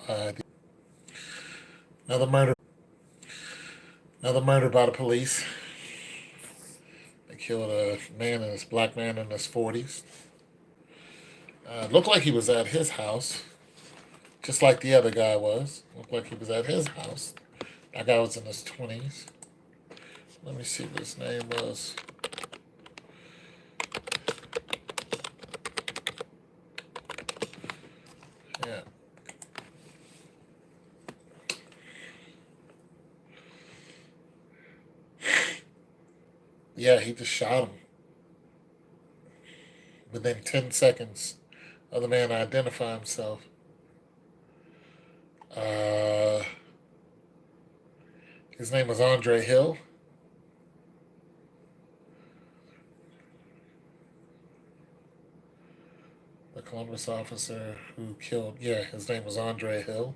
Uh, another murder. Another murder by the police. They killed a man, this black man in his 40s. Looked like he was at his house, just like the other guy was. Looked like he was at his house. That guy was in his 20s. Let me see what his name was. Yeah. Yeah, he just shot him. Within 10 seconds of the man identify himself. Uh, his name was Andre Hill. The Columbus officer who killed, yeah, his name was Andre Hill.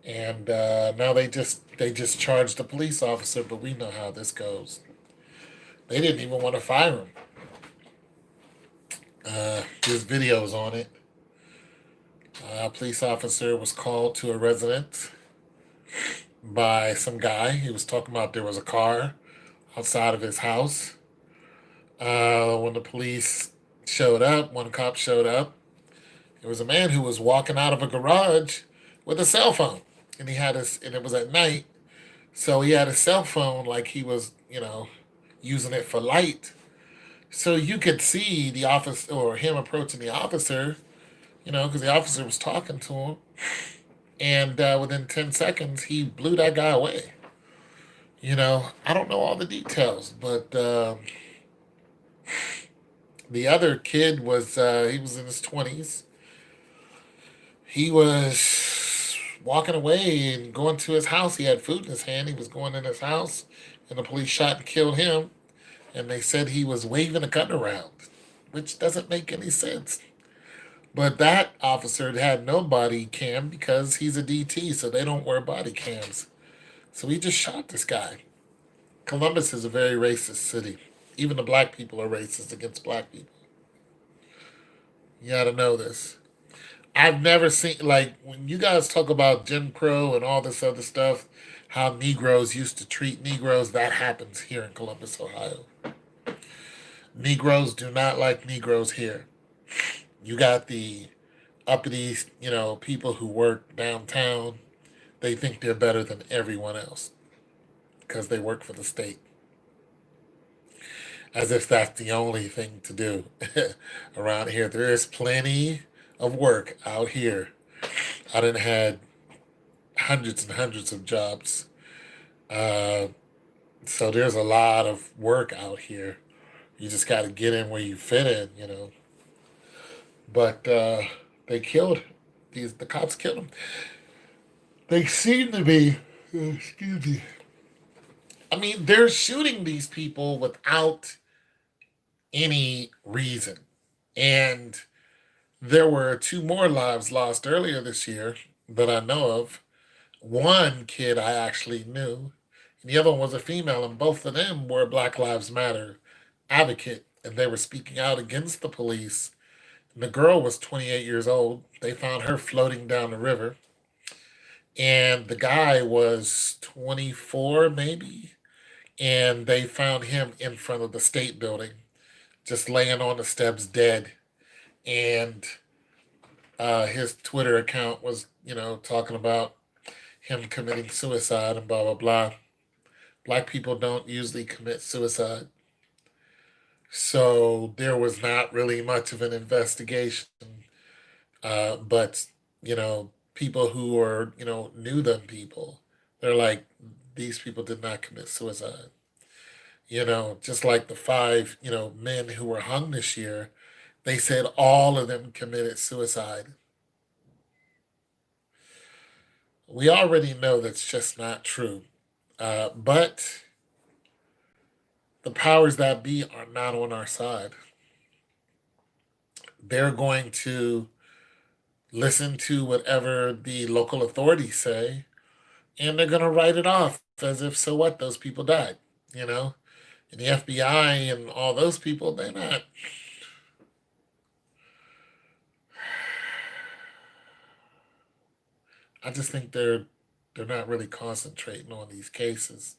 And now they just charged the police officer, but we know how this goes. They didn't even want to fire him. There's videos on it. A police officer was called to a residence by some guy. He was talking about there was a car outside of his house. When the police showed up, one cop showed up. There was a man who was walking out of a garage with a cell phone, and and it was at night, so he had a cell phone like he was, using it for light. So you could see the office or him approaching the officer, because the officer was talking to him, and within 10 seconds he blew that guy away. I don't know all the details, but the other kid was he was in his 20s. He was walking away and going to his house. He had food in his hand. He was going in his house, and the police shot and killed him. And they said he was waving a gun around, which doesn't make any sense. But that officer had no body cam because he's a DT, so they don't wear body cams. So he just shot this guy. Columbus is a very racist city. Even the black people are racist against black people. You gotta know this. I've never seen, like, when you guys talk about Jim Crow and all this other stuff, how Negroes used to treat Negroes, that happens here in Columbus, Ohio. Negroes do not like Negroes here. You got the uppity, people who work downtown. They think they're better than everyone else because they work for the state. As if that's the only thing to do around here. There is plenty of work out here. I done had hundreds and hundreds of jobs. Uh, so there's a lot of work out here. You just got to get in where you fit in. But they killed the cops killed them. They seem to be, excuse me. I mean, they're shooting these people without any reason. And there were two more lives lost earlier this year that I know of. One kid I actually knew, and the other one was a female, and both of them were Black Lives Matter advocate, and they were speaking out against the police. And the girl was 28 years old. They found her floating down the river, and the guy was 24, maybe, and they found him in front of the state building, just laying on the steps, dead. And his Twitter account was, talking about him committing suicide and blah blah blah. Black people don't usually commit suicide, so there was not really much of an investigation. But people who are knew them people, they're like, these people did not commit suicide. Just like the five men who were hung this year, they said all of them committed suicide. We already know that's just not true. But the powers that be are not on our side. They're going to listen to whatever the local authorities say, and they're going to write it off as if, so what, those people died, you know? And the FBI and all those people, they're not. I just think they're not really concentrating on these cases.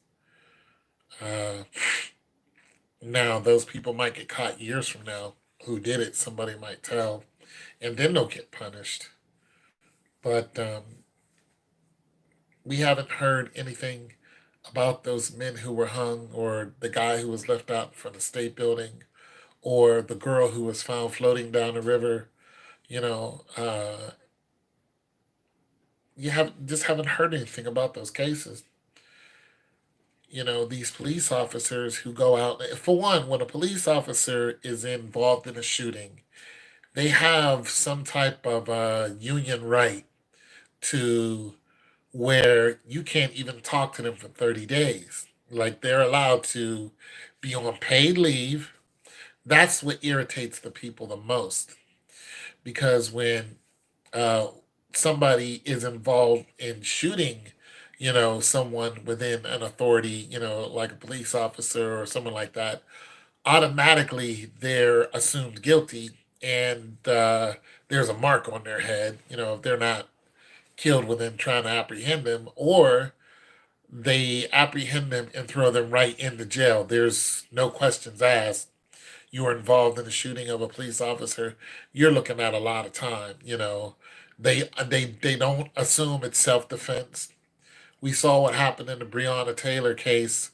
Uh, Now those people might get caught years from now. Who did it? Somebody might tell, and then they'll get punished. But we haven't heard anything about those men who were hung, or the guy who was left out in front of the state building, or the girl who was found floating down the river. You know, you have just haven't heard anything about those cases. These police officers who go out. For one, when a police officer is involved in a shooting, they have some type of union right to where you can't even talk to them for 30 days. Like they're allowed to be on paid leave. That's what irritates the people the most, because when uh, somebody is involved in shooting, someone within an authority, like a police officer or someone like that, automatically they're assumed guilty, and there's a mark on their head, if they're not killed within trying to apprehend them, or they apprehend them and throw them right into jail. There's no questions asked. You were involved in the shooting of a police officer, you're looking at a lot of time. They don't assume it's self defense. We saw what happened in the Breonna Taylor case.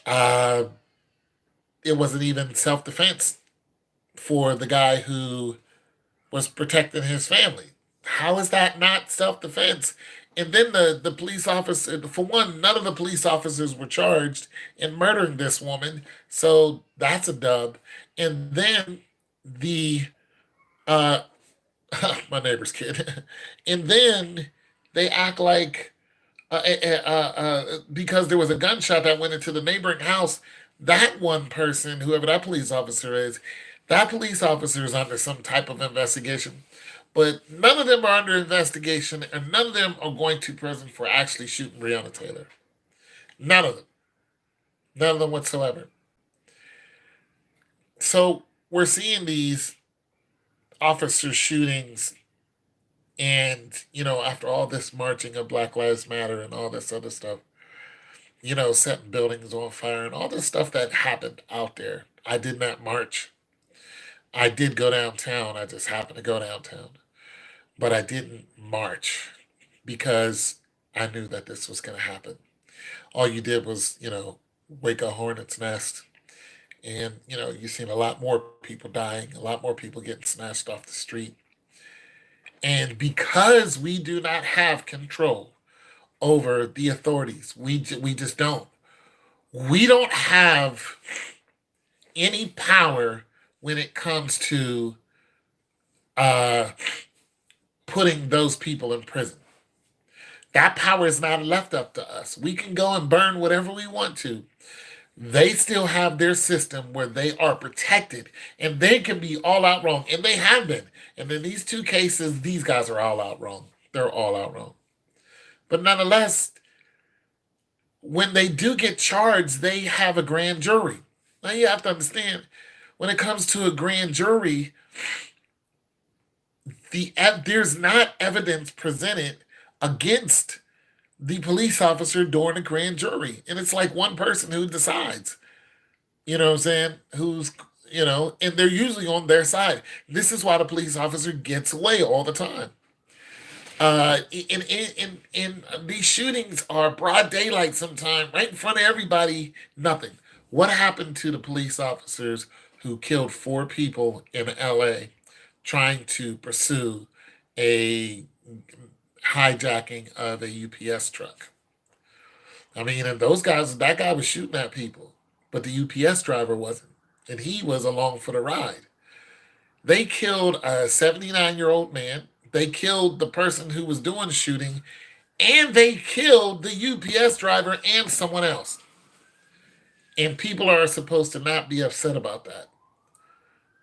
Uh, it wasn't even self defense for the guy who was protecting his family. How is that not self defense? And then the police officer, for one, none of the police officers were charged in murdering this woman. So that's a dub. And then the, uh, my neighbor's kid, and then they act like because there was a gunshot that went into the neighboring house, that one person, whoever that police officer is, that police officer is under some type of investigation. But none of them are under investigation, and none of them are going to prison for actually shooting Breonna Taylor. None of them. None of them whatsoever. So we're seeing these officer shootings, and, after all this marching of Black Lives Matter and all this other stuff, setting buildings on fire and all this stuff that happened out there. I did not march. I did go downtown. I just happened to go downtown. But I didn't march because I knew that this was going to happen. All you did was, wake a hornet's nest. And, you've seen a lot more people dying, a lot more people getting snatched off the street. And because we do not have control over the authorities, we just don't. We don't have any power when it comes to uh, putting those people in prison. That power is not left up to us. We can go and burn whatever we want to. They still have their system where they are protected, and they can be all out wrong, and they have been. And in these two cases, these guys are all out wrong. They're all out wrong. But nonetheless, when they do get charged, they have a grand jury. Now you have to understand, when it comes to a grand jury, there's not evidence presented against the police officer during a grand jury, and it's like one person who decides. You know what I'm saying? And they're usually on their side. This is why the police officer gets away all the time. In these shootings are broad daylight sometimes, right in front of everybody, nothing. What happened to the police officers who killed 4 people in LA trying to pursue a hijacking of a UPS truck? I mean, and that guy was shooting at people, but the UPS driver wasn't, and he was along for the ride. They killed a 79-year-old man. They killed the person who was doing the shooting, and they killed the UPS driver and someone else. And people are supposed to not be upset about that.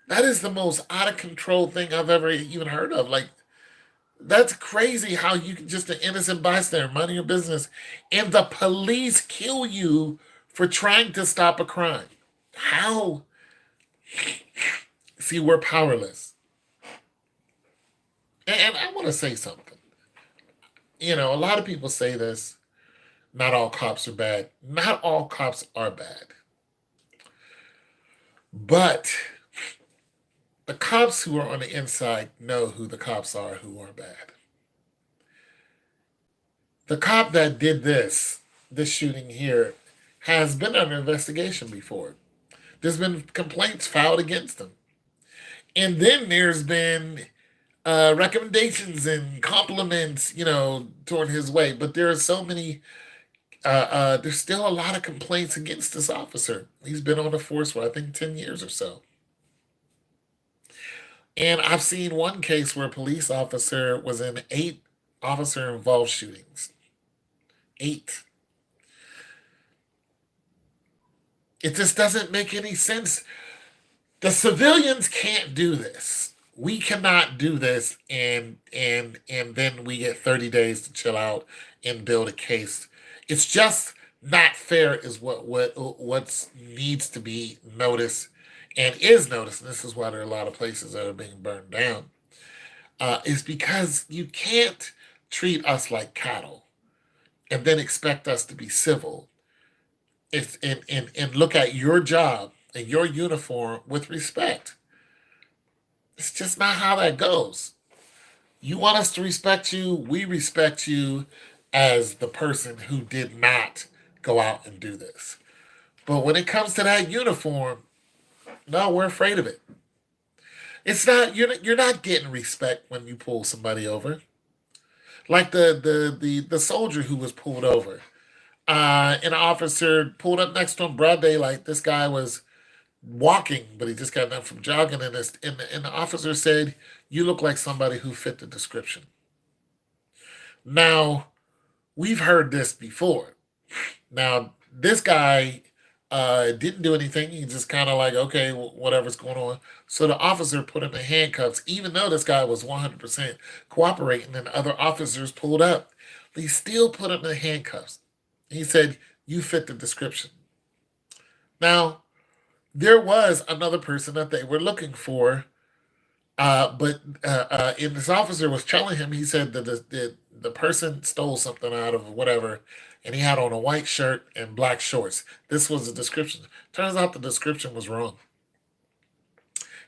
That is the most out of control thing I've ever even heard of. Like, that's crazy how you can just an innocent bystander, mind your business, and the police kill you for trying to stop a crime. How? See, we're powerless. And I want to say something. a lot of people say this, not all cops are bad. Not all cops are bad. But the cops who are on the inside know who the cops are who are bad. The cop that did this shooting here, has been under investigation before. There's been complaints filed against him. And then there's been recommendations and compliments, toward his way. But there are so many, there's still a lot of complaints against this officer. He's been on the force for, I think, 10 years or so. And I've seen one case where a police officer was in 8 officer involved shootings. 8. It just doesn't make any sense. The civilians can't do this. We cannot do this and then we get 30 days to chill out and build a case. It's just not fair is what needs to be noticed and is noticed. And this is why there are a lot of places that are being burned down. Is because you can't treat us like cattle and then expect us to be civil. And look at your job and your uniform with respect. It's just not how that goes. You want us to respect you, we respect you as the person who did not go out and do this. But when it comes to that uniform, no, we're afraid of it. It's not you're not getting respect when you pull somebody over. Like the soldier who was pulled over. An officer pulled up next to him broad daylight. This guy was walking, but he just got done from jogging, and the officer said, "You look like somebody who fit the description." Now, we've heard this before. Now, this guy didn't do anything. He just kind of like, okay, whatever's going on. So the officer put him in handcuffs, even though this guy was 100% cooperating, and other officers pulled up. They still put him in handcuffs. He said, "You fit the description." Now, there was another person that they were looking for, and this officer was telling him, he said that the person stole something out of whatever, and he had on a white shirt and black shorts. This was the description. Turns out the description was wrong.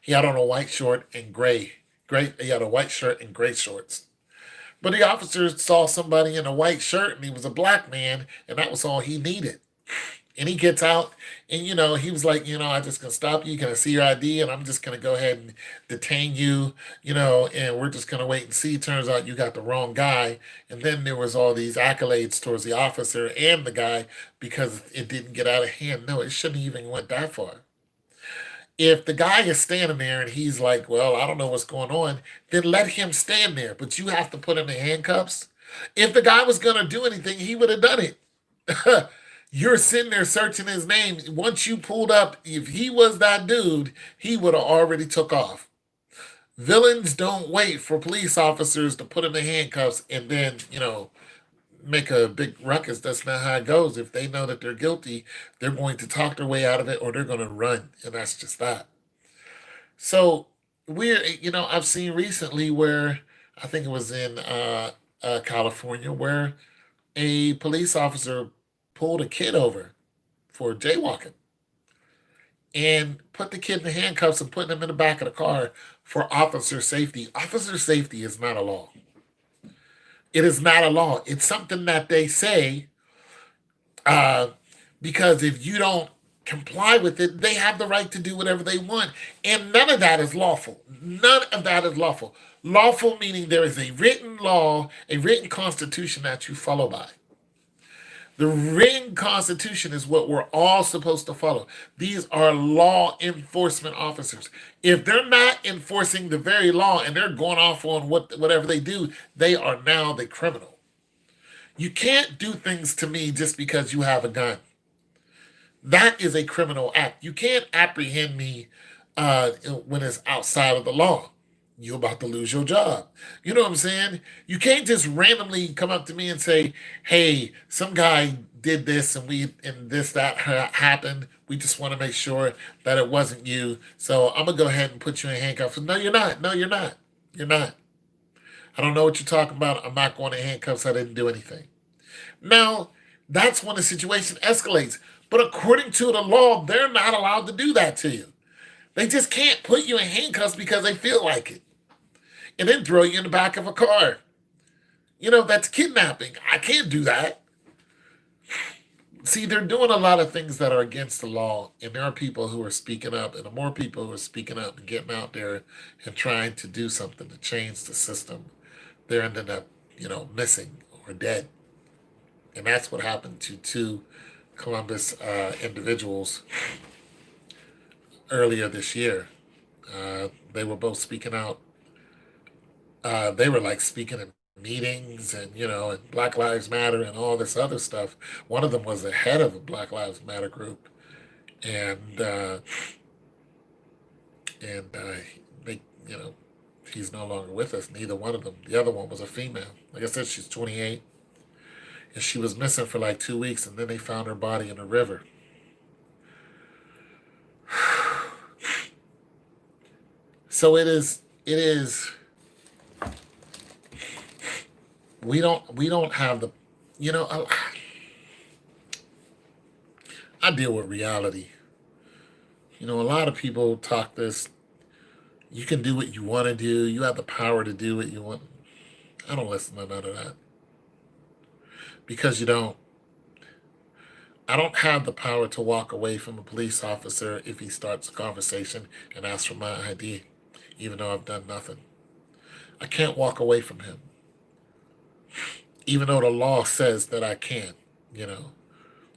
He had on a white short and he had a white shirt and gray shorts. But the officer saw somebody in a white shirt and he was a black man, and that was all he needed. And he gets out and, he was like, "I just gonna stop you. Can I see your ID? And I'm just gonna go ahead and detain you, and we're just gonna wait and see." Turns out you got the wrong guy. And then there was all these accolades towards the officer and the guy because it didn't get out of hand. No, it shouldn't even went that far. If the guy is standing there and he's like, "Well, I don't know what's going on," then let him stand there. But you have to put him in handcuffs. If the guy was going to do anything, he would have done it. You're sitting there searching his name. Once you pulled up, if he was that dude, he would have already took off. Villains don't wait for police officers to put him in handcuffs and then, make a big ruckus. That's not how it goes. If they know that they're guilty, they're going to talk their way out of it or they're going to run. And that's just that. So I've seen recently where I think it was in California where a police officer pulled a kid over for jaywalking and put the kid in the handcuffs and put him in the back of the car for officer safety. Officer safety is not a law. It is not a law. It's something that they say uh, because if you don't comply with it, they have the right to do whatever they want. And none of that is lawful. None of that is lawful. Lawful meaning there is a written law, a written constitution that you follow by. The written constitution is what we're all supposed to follow. These are law enforcement officers. If they're not enforcing the very law and they're going off on whatever they do, they are now the criminal. You can't do things to me just because you have a gun. That is a criminal act. You can't apprehend me when it's outside of the law. You're about to lose your job. You know what I'm saying? You can't just randomly come up to me and say, "Hey, some guy did this and that happened. We just want to make sure that it wasn't you. So I'm gonna go ahead and put you in handcuffs." No, you're not. No, you're not. You're not. I don't know what you're talking about. I'm not going in handcuffs. I didn't do anything. Now, that's when the situation escalates. But according to the law, they're not allowed to do that to you. They just can't put you in handcuffs because they feel like it and then throw you in the back of a car. That's kidnapping. I can't do that. See, they're doing a lot of things that are against the law, and there are people who are speaking up, and the more people who are speaking up and getting out there and trying to do something to change the system, they're ending up, missing or dead. And that's what happened to two Columbus individuals earlier this year. They were both speaking out. They were like speaking in meetings and, and Black Lives Matter and all this other stuff. One of them was the head of a Black Lives Matter group. And, they, he's no longer with us, neither one of them. The other one was a female. Like I said, she's 28. And she was missing for like 2 weeks, and then they found her body in a river. So it is we don't have the I deal with reality. A lot of people talk this, you can do what you want to do, you have the power to do what you want. I don't listen to none of that. Because you don't. I don't have the power to walk away from a police officer if he starts a conversation and asks for my ID, even though I've done nothing. I can't walk away from him, even though the law says that I can.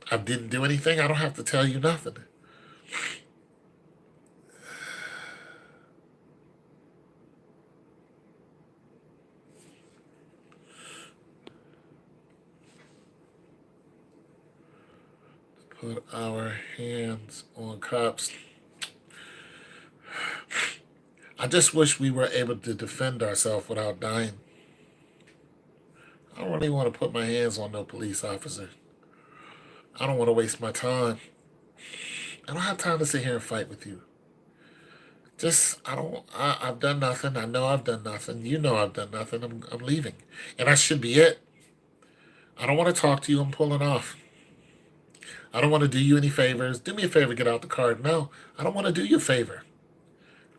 I didn't do anything. I don't have to tell you nothing. Put our hands on cops. I just wish we were able to defend ourselves without dying. I don't really want to put my hands on no police officer. I don't want to waste my time. I don't have time to sit here and fight with you. I've done nothing. I know I've done nothing. You know I've done nothing. I'm leaving. And that should be it. I don't want to talk to you. I'm pulling off. I don't want to do you any favors. Do me a favor, get out the car. No, I don't want to do you a favor.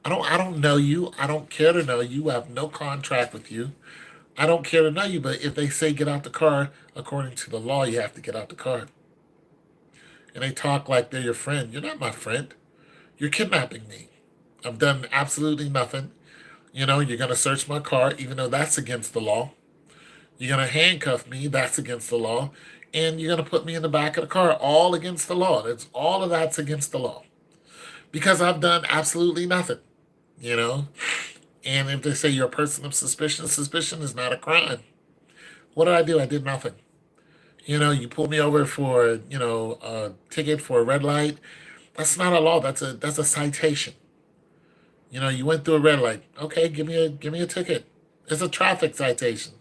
I don't know you. I don't care to know you. I have no contract with you. I don't care to know you, but if they say get out the car, according to the law, you have to get out the car. And they talk like they're your friend. You're not my friend. You're kidnapping me. I've done absolutely nothing. You're going to search my car, even though that's against the law. You're going to handcuff me. That's against the law. And you're going to put me in the back of the car, all against the law. All of that's against the law. Because I've done absolutely nothing, And if they say you're a person of suspicion is not a crime. What did I do? I did nothing. You pulled me over for, a ticket for a red light. That's not a law. That's a citation. You went through a red light. Okay, give me a ticket. It's a traffic citation.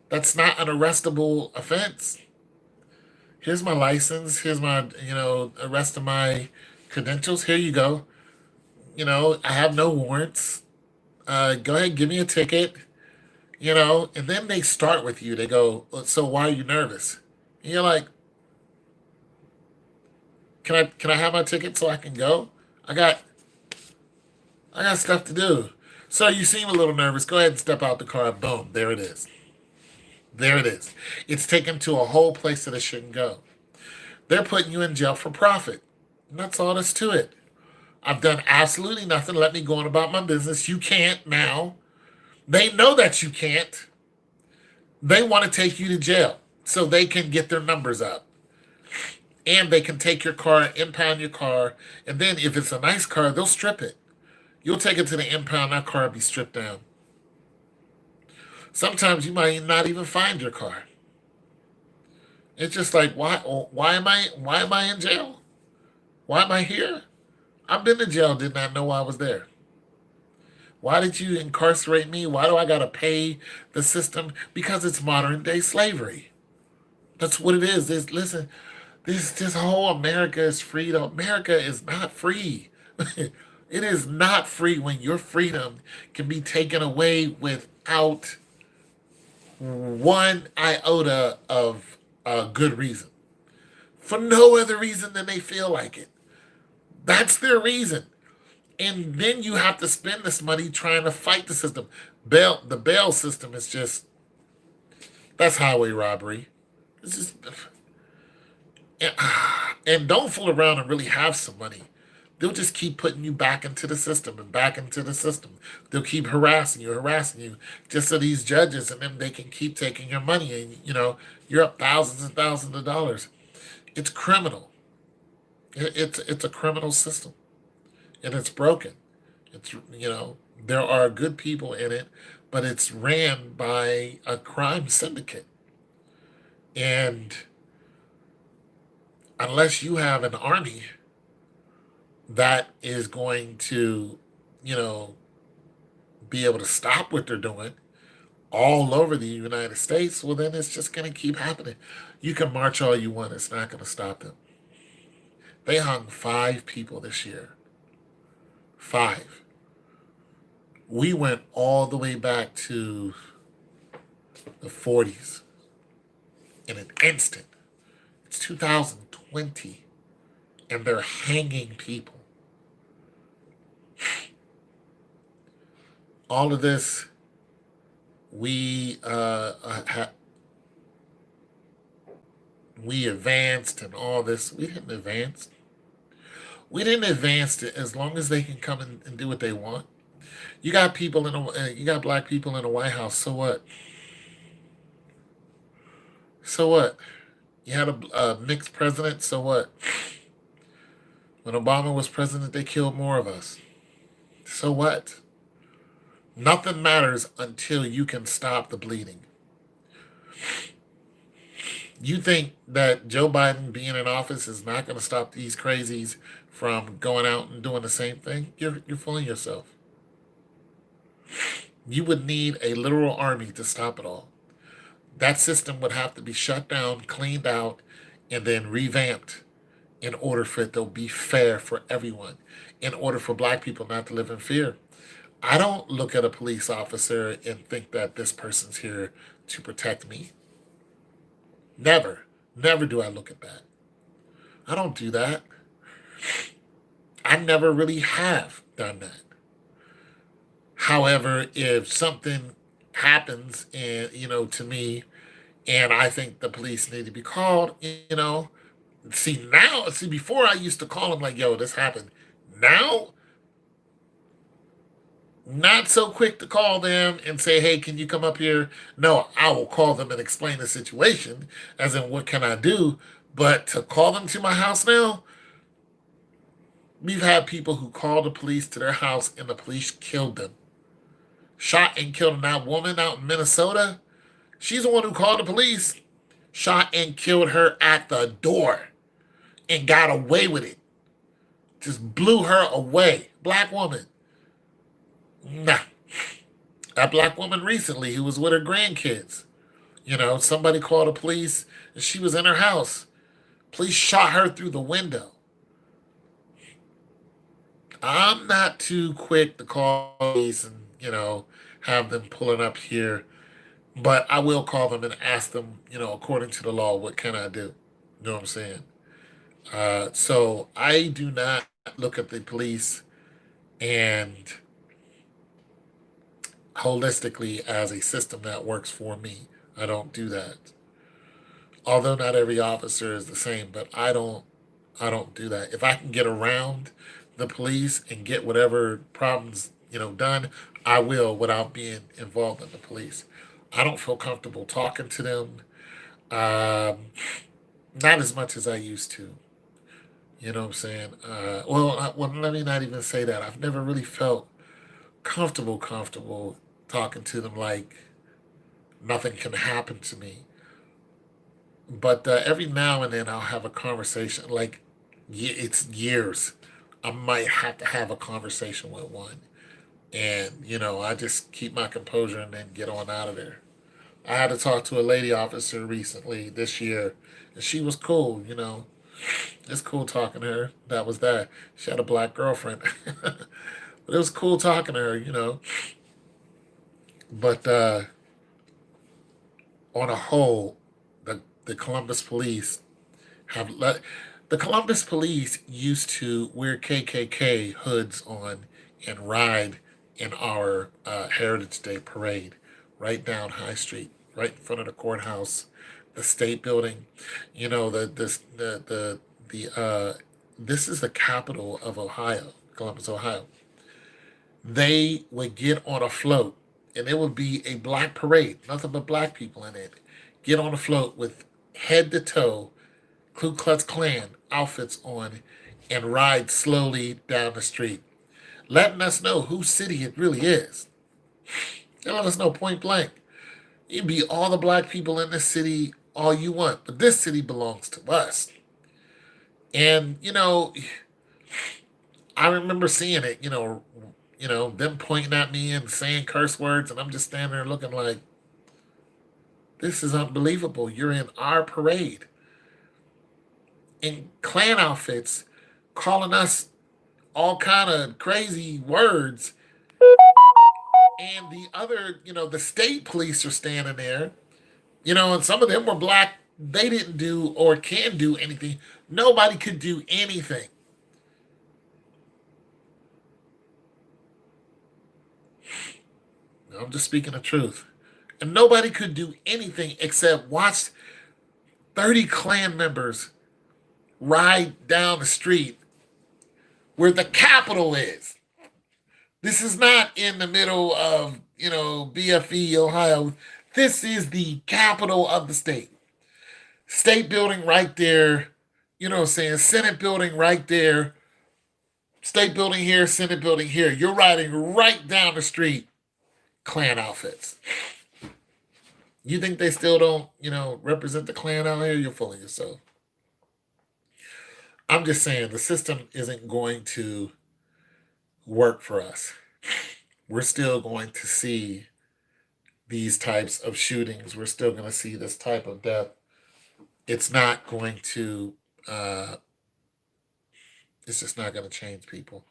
That's not an arrestable offense. Here's my license. Here's my, rest of my credentials. Here you go. I have no warrants. Go ahead, give me a ticket. And then they start with you. They go, so why are you nervous? And you're like, can I have my ticket so I can go? I got stuff to do. So you seem a little nervous. Go ahead and step out the car. Boom, there it is. There it is. It's taken to a whole place that it shouldn't go. They're putting you in jail for profit. And that's all there's to it. I've done absolutely nothing. Let me go on about my business. You can't now. They know that you can't. They want to take you to jail so they can get their numbers up. And they can take your car, impound your car, and then if it's a nice car, they'll strip it. You'll take it to the impound, that car will be stripped down. Sometimes you might not even find your car. It's just like, why am I in jail? Why am I here? I've been to jail, did not know I was there. Why did you incarcerate me? Why do I got to pay the system? Because it's modern day slavery. That's what it is. Listen, this whole America is freedom. America is not free. It is not free when your freedom can be taken away without one iota of a good reason. For no other reason than they feel like it. That's their reason. And then you have to spend this money trying to fight the system. The bail system is just, that's highway robbery. It's just, and don't fool around and really have some money. They'll just keep putting you back into the system and back into the system. They'll keep harassing you, just so these judges and them they can keep taking your money, and you're up thousands and thousands of dollars. It's criminal. It's a criminal system, and it's broken. There are good people in it, but it's ran by a crime syndicate, and unless you have an army that is going to, you know, be able to stop what they're doing all over the United States, well, then it's just going to keep happening. You can march all you want, it's not going to stop them. They hung 5 people this year. 5. We went all the way back to the 40s in an instant. It's 2020, and they're hanging people. All of this, we we advanced, and all this. We didn't advance. We didn't advance it as long as they can come and do what they want. You got you got black people in the White House. So what? So what? You had a mixed president. So what? When Obama was president, they killed more of us. So what? Nothing matters until you can stop the bleeding. You think that Joe Biden being in office is not going to stop these crazies from going out and doing the same thing? You're fooling yourself. You would need a literal army to stop it all. That system would have to be shut down, cleaned out, and then revamped in order for it to be fair for everyone, in order for black people not to live in fear. I don't look at a police officer and think that this person's here to protect me. Never. Never do I look at that. I don't do that. I never really have done that. However, if something happens and to me, and I think the police need to be called, see before I used to call them like, yo, this happened. Now, not so quick to call them and say, hey, can you come up here? No, I will call them and explain the situation, as in what can I do? But to call them to my house now, we've had people who called the police to their house and the police killed them. Shot and killed them. That woman out in Minnesota, she's the one who called the police, shot and killed her at the door and got away with it. Just blew her away. Black woman. Nah. A black woman recently who was with her grandkids. Somebody called the police and she was in her house. Police shot her through the window. I'm not too quick to call police and, have them pulling up here. But I will call them and ask them, according to the law, what can I do? You know what I'm saying? So I do not look at the police and holistically as a system that works for me. I don't do that. Although not every officer is the same, but I don't do that. If I can get around the police and get whatever problems, done, I will without being involved in the police. I don't feel comfortable talking to them. Um, Not as much as I used to. You know what I'm saying? Well, let me not even say that. I've never really felt comfortable talking to them like nothing can happen to me. But every now and then I'll have a conversation. Like, it's years. I might have to have a conversation with one. And, I just keep my composure and then get on out of there. I had to talk to a lady officer recently this year, and she was cool. It's cool talking to her. That was that. She had a black girlfriend. But it was cool talking to her. But on a whole, the Columbus police have let the Columbus police used to wear KKK hoods on and ride in our Heritage Day parade right down High Street, right in front of the courthouse, the state building. You know the this is the capital of Ohio, Columbus, Ohio. They would get on a float, and it would be a black parade, nothing but black people in it. Get on a float with head to toe Ku Klux Klan outfits on and ride slowly down the street, letting us know whose city it really is. They let us know point blank. You can be all the black people in this city all you want, but this city belongs to us. And I remember seeing it. Them pointing at me and saying curse words, and I'm just standing there looking like, this is unbelievable. You're in our parade in Klan outfits, calling us all kind of crazy words, and the other, the state police are standing there, and some of them were black. They didn't do or can do anything. Nobody could do anything. I'm just speaking the truth. And nobody could do anything except watch 30 Klan members ride down the street where the Capitol is. This is not in the middle of, BFE, Ohio. This is the capital of the state. State building right there, saying Senate building right there, state building here, Senate building here. You're riding right down the street, Klan outfits. You think they still don't, represent the Klan out here? You're fooling yourself. I'm just saying the system isn't going to work for us. We're still going to see these types of shootings. We're still going to see this type of death. It's not going to, it's just not going to change people.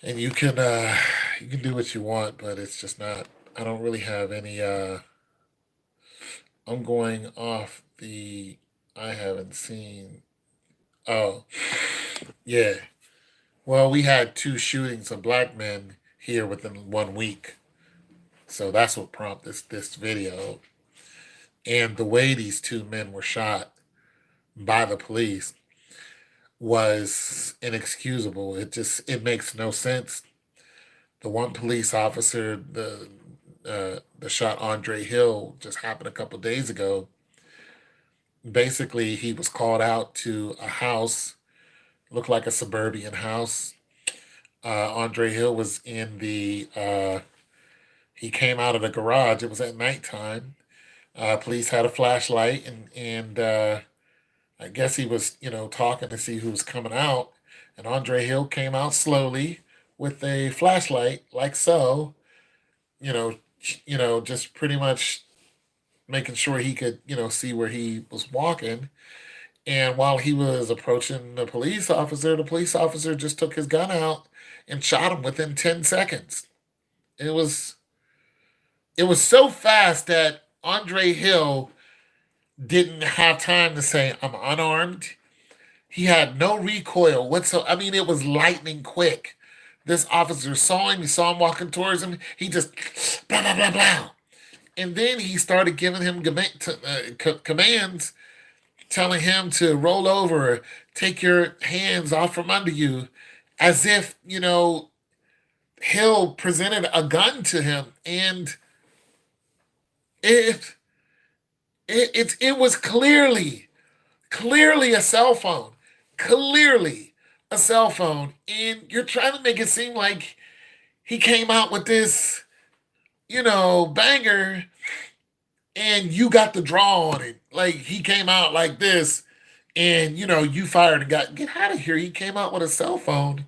And you can do what you want, but it's just not. I don't really have any. I'm going off the. I haven't seen. Oh, yeah. Well, we had 2 shootings of black men here within 1 week, so that's what prompted this video. And the way these 2 men were shot by the police was inexcusable. It makes no sense. The one police officer, the shot Andre Hill, just happened a couple days ago. Basically, he was called out to a house, looked like a suburban house. Andre Hill was in the. He came out of the garage. It was at nighttime. Police had a flashlight, and I guess he was, talking to see who was coming out. And Andre Hill came out slowly with a flashlight, like so, you know, just pretty much making sure he could, see where he was walking. And while he was approaching the police officer just took his gun out and shot him within 10 seconds. It was it was so fast that Andre Hill didn't have time to say, I'm unarmed. He had no recoil whatsoever. I mean, it was lightning quick. This officer saw him. He saw him walking towards him. He just blah, blah, blah, blah. And then he started giving him commands, telling him to roll over, take your hands off from under you, as if, Hill presented a gun to him. And it, it was clearly a cell phone. Clearly a cell phone. And you're trying to make it seem like he came out with this, banger, and you got the draw on it. Like he came out like this, and you fired and get out of here. He came out with a cell phone,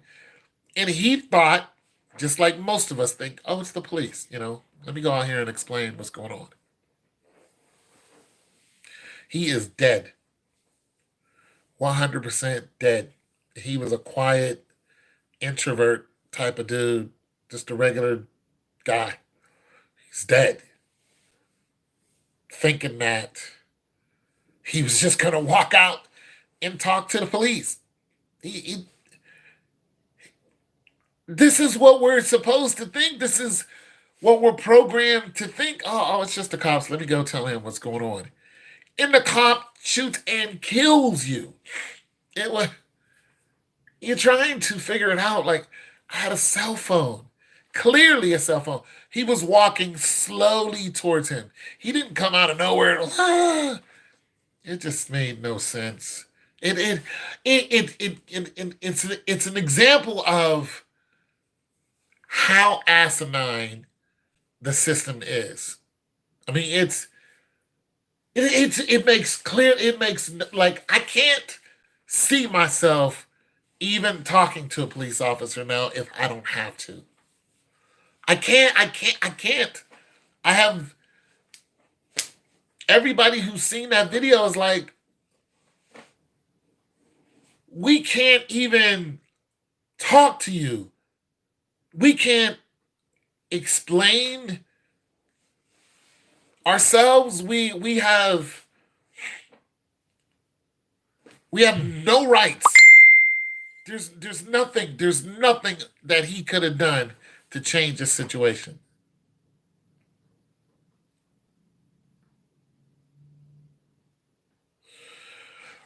and he thought, just like most of us think, oh, it's the police. Let me go out here and explain what's going on. He is dead. 100% dead. He was a quiet, introvert type of dude, just a regular guy. He's dead. thinking that he was just going to walk out and talk to the police. He, this is what we're supposed to think. This is what we're programmed to think. Oh, it's just the cops. Let me go tell him what's going on. And the cop shoots and kills you. It was, you're trying to figure it out. Like, I had a cell phone. Clearly a cell phone. He was walking slowly towards him. He didn't come out of nowhere. It just made no sense. It's an example of how asinine the system is. I mean, it makes clear. It makes, like, I can't see myself even talking to a police officer now if I don't have to. I can't. I have everybody who's seen that video is like, we can't even talk to you. We can't explain ourselves. We have no rights. There's nothing that he could have done to change the situation.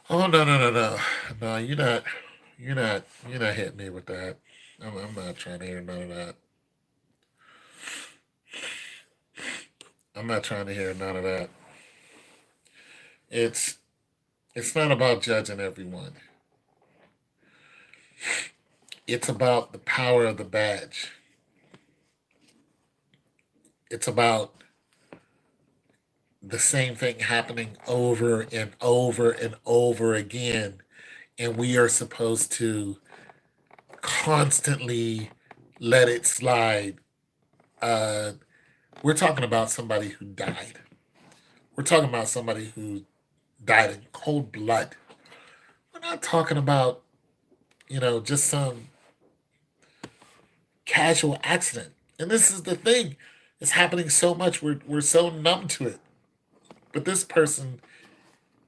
Oh, no! You're not hitting me with that. I'm not trying to hear none of that. I'm not trying to hear none of that. It's it's not about judging everyone. It's about the power of the badge. It's about the same thing happening over and over and over again, and we are supposed to constantly let it slide. Uh, we're talking about somebody who died. We're talking about somebody who died in cold blood. We're not talking about, just some casual accident. And this is the thing. It's happening so much. We're so numb to it. But this person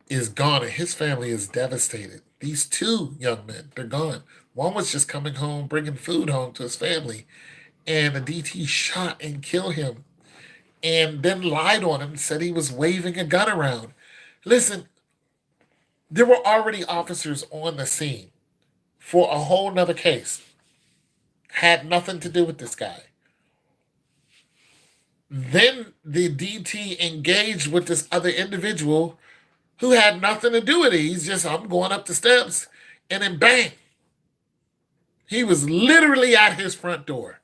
is gone and his family is devastated. These two young men, they're gone. One was just coming home, bringing food home to his family, and the DT shot and killed him and then lied on him, said he was waving a gun around. Listen, there were already officers on the scene for a whole nother case. Had nothing to do with this guy. Then the DT engaged with this other individual who had nothing to do with it. He's just, I'm going up the steps, and then bang. He was literally at his front door.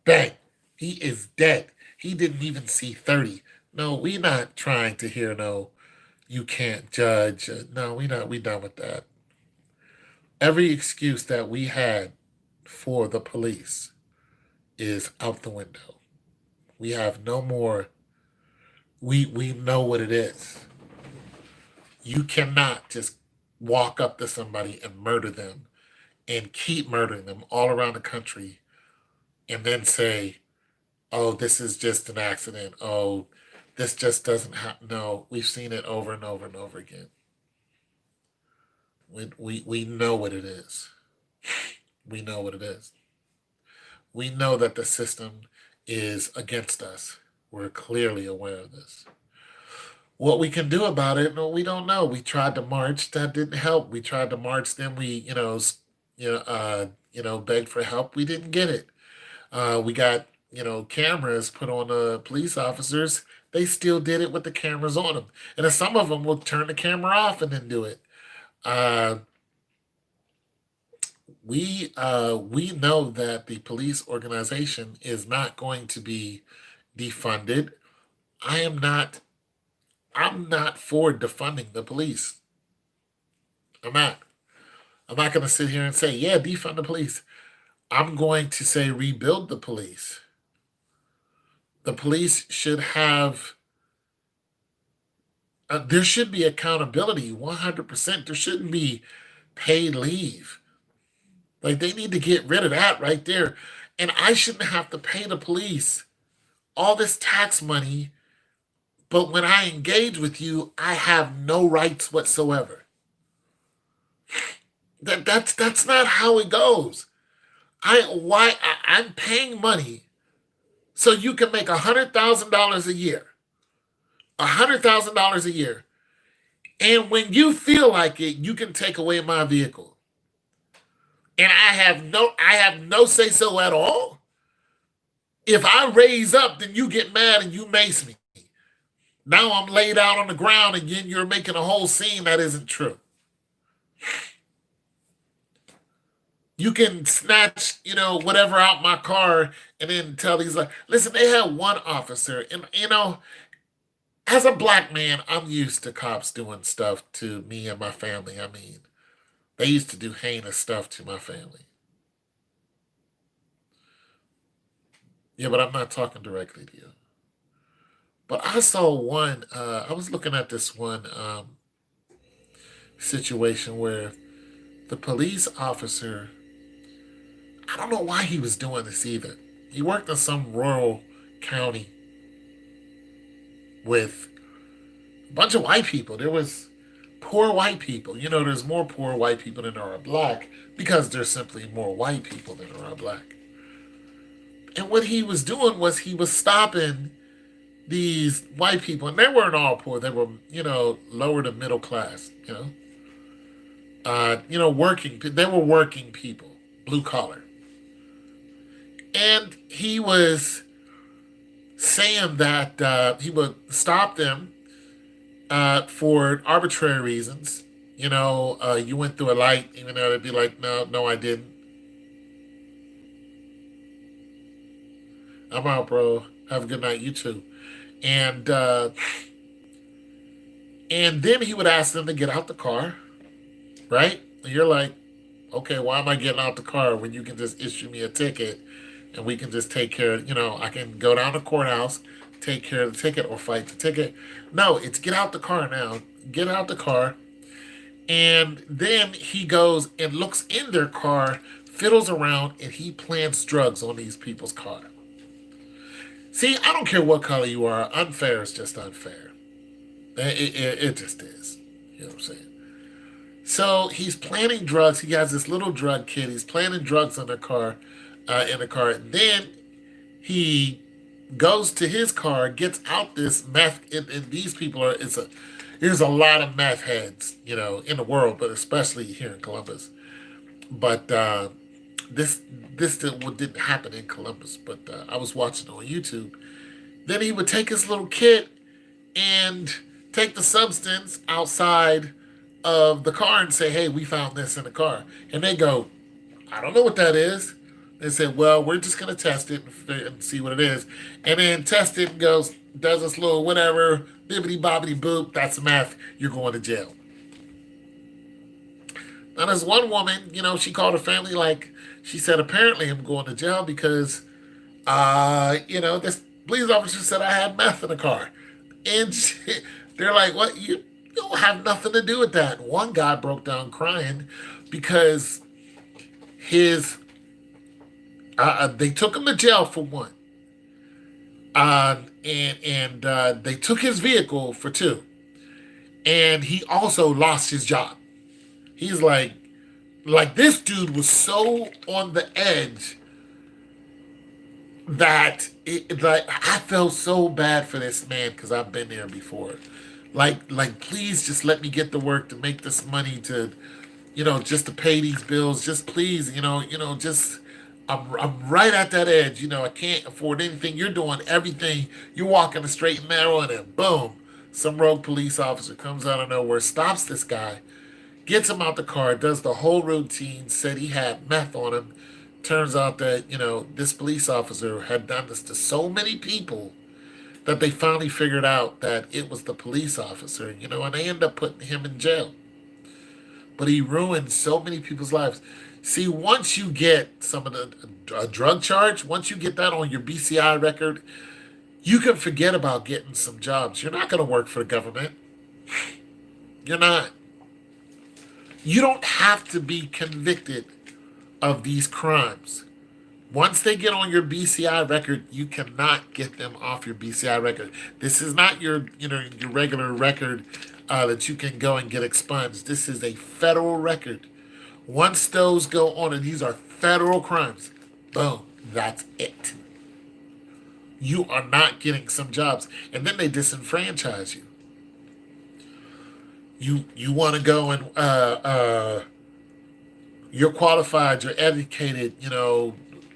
Bang. He is dead. He didn't even see 30. No, we not trying to hear no, you can't judge. No, we done with that. Every excuse that we had for the police is out the window. We have no more. We know what it is. You cannot just walk up to somebody and murder them and keep murdering them all around the country and then say, oh, this is just an accident. Oh, this just doesn't happen. No, we've seen it over and over and over again. We know what it is. We know what it is. We know that the system is against us. We're clearly aware of this. What we can do about it, no, we don't know. We tried to march, that didn't help. We tried to march, then we, begged for help. We didn't get it. We got, cameras put on the police officers. They still did it with the cameras on them, and then some of them will turn the camera off and then do it. Uh, we know that the police organization is not going to be defunded. I am not. I'm not for defunding the police. I'm not. I'm not going to sit here and say, yeah, defund the police. I'm going to say rebuild the police. The police should have. There should be accountability. 100%. There shouldn't be paid leave. Like, they need to get rid of that right there. And I shouldn't have to pay the police all this tax money, But when I engage with you, I have no rights whatsoever. That's not how it goes. I'm paying money so you can make $100,000 a year. $100,000 a year. And when you feel like it, you can take away my vehicle. And I have no say so at all. If I raise up, then you get mad and you mace me. Now I'm laid out on the ground and then you're making a whole scene that isn't true. You can snatch, whatever out my car and then tell these like, listen, they had one officer, and as a black man, I'm used to cops doing stuff to me and my family. I mean, they used to do heinous stuff to my family. Yeah, but I'm not talking directly to you. But I saw one. I was looking at this one situation where the police officer. I don't know why he was doing this either. He worked in some rural county with a bunch of white people. There was poor white people. There's more poor white people than there are black because there's simply more white people than there are black. And what he was doing was he was stopping these white people, and they weren't all poor. They were, lower to middle class. Working. They were working people, blue collar. And he was saying that he would stop them for arbitrary reasons. You went through a light, even though they'd be like, no, no, I didn't. I'm out, bro. Have a good night. You too. And and then he would ask them to get out the car, right? And you're like, okay, why am I getting out the car when you can just issue me a ticket and we can just take care of, I can go down to the courthouse, take care of the ticket or fight the ticket. No, it's get out the car now. Get out the car. And then he goes and looks in their car, fiddles around, and he plants drugs on these people's car. See, I don't care what color you are. Unfair is just unfair. It just is. You know what I'm saying? So he's planting drugs. He has this little drug kit. He's planting drugs in the car. Then he goes to his car, gets out this meth. And these people are. There's a lot of meth heads, in the world, but especially here in Columbus. But this didn't happen in Columbus. But I was watching on YouTube. Then he would take his little kit and take the substance outside of the car and say, hey, we found this in the car. And they go, I don't know what that is. They said, well, we're just going to test it and see what it is. And then test it and does this little whatever, bibbity bobbity boop, that's meth, you're going to jail. Now, there's one woman, she called her family, she said, apparently I'm going to jail because, this police officer said I had meth in the car. And they're like, what? You don't have nothing to do with that. One guy broke down crying because they took him to jail for one. And they took his vehicle for two. And he also lost his job. He's like this dude was so on the edge that I felt so bad for this man because I've been there before. Please just let me get to work to make this money to, just to pay these bills. Just please, just I'm right at that edge. I can't afford anything. You're doing everything. You're walking the straight and narrow, and then boom, some rogue police officer comes out of nowhere, stops this guy, gets him out the car, does the whole routine, said he had meth on him. Turns out that, this police officer had done this to so many people that they finally figured out that it was the police officer, and they end up putting him in jail. But he ruined so many people's lives. See, once you get some of a drug charge, once you get that on your BCI record, you can forget about getting some jobs. You're not going to work for the government. You're not. You don't have to be convicted of these crimes. Once they get on your BCI record, you cannot get them off your BCI record. This is not your, your regular record that you can go and get expunged. This is a federal record. Once those go on, and these are federal crimes, boom, that's it. You are not getting some jobs, and then they disenfranchise you. You want to go and you're qualified, you're educated,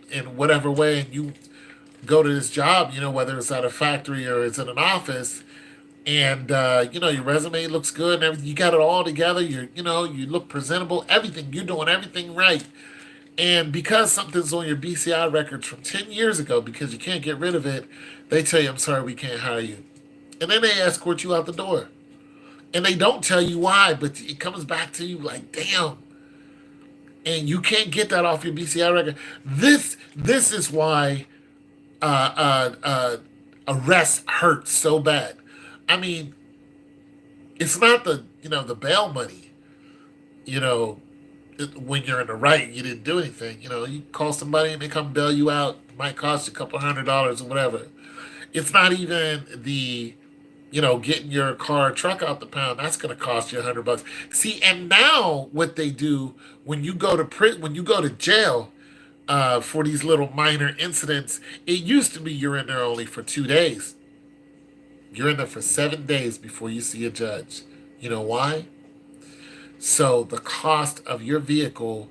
in whatever way, and you go to this job, whether it's at a factory or it's in an office, and your resume looks good and everything. You got it all together. You look presentable. Everything you're doing, everything right. And because something's on your BCI records from 10 years ago, because you can't get rid of it, they tell you, "I'm sorry, we can't hire you," and then they escort you out the door. And they don't tell you why, but it comes back to you like, damn. And you can't get that off your BCI record. This is why arrest hurts so bad. I mean, it's not the bail money. When you're in the right, you didn't do anything. You call somebody and they come bail you out. It might cost you a couple $100 or whatever. It's not even the getting your car or truck out the pound. That's going to cost you $100. See, and now what they do when you go to when you go to jail for these little minor incidents, it used to be you're in there only for 2 days. You're in there for 7 days before you see a judge. You know why? So the cost of your vehicle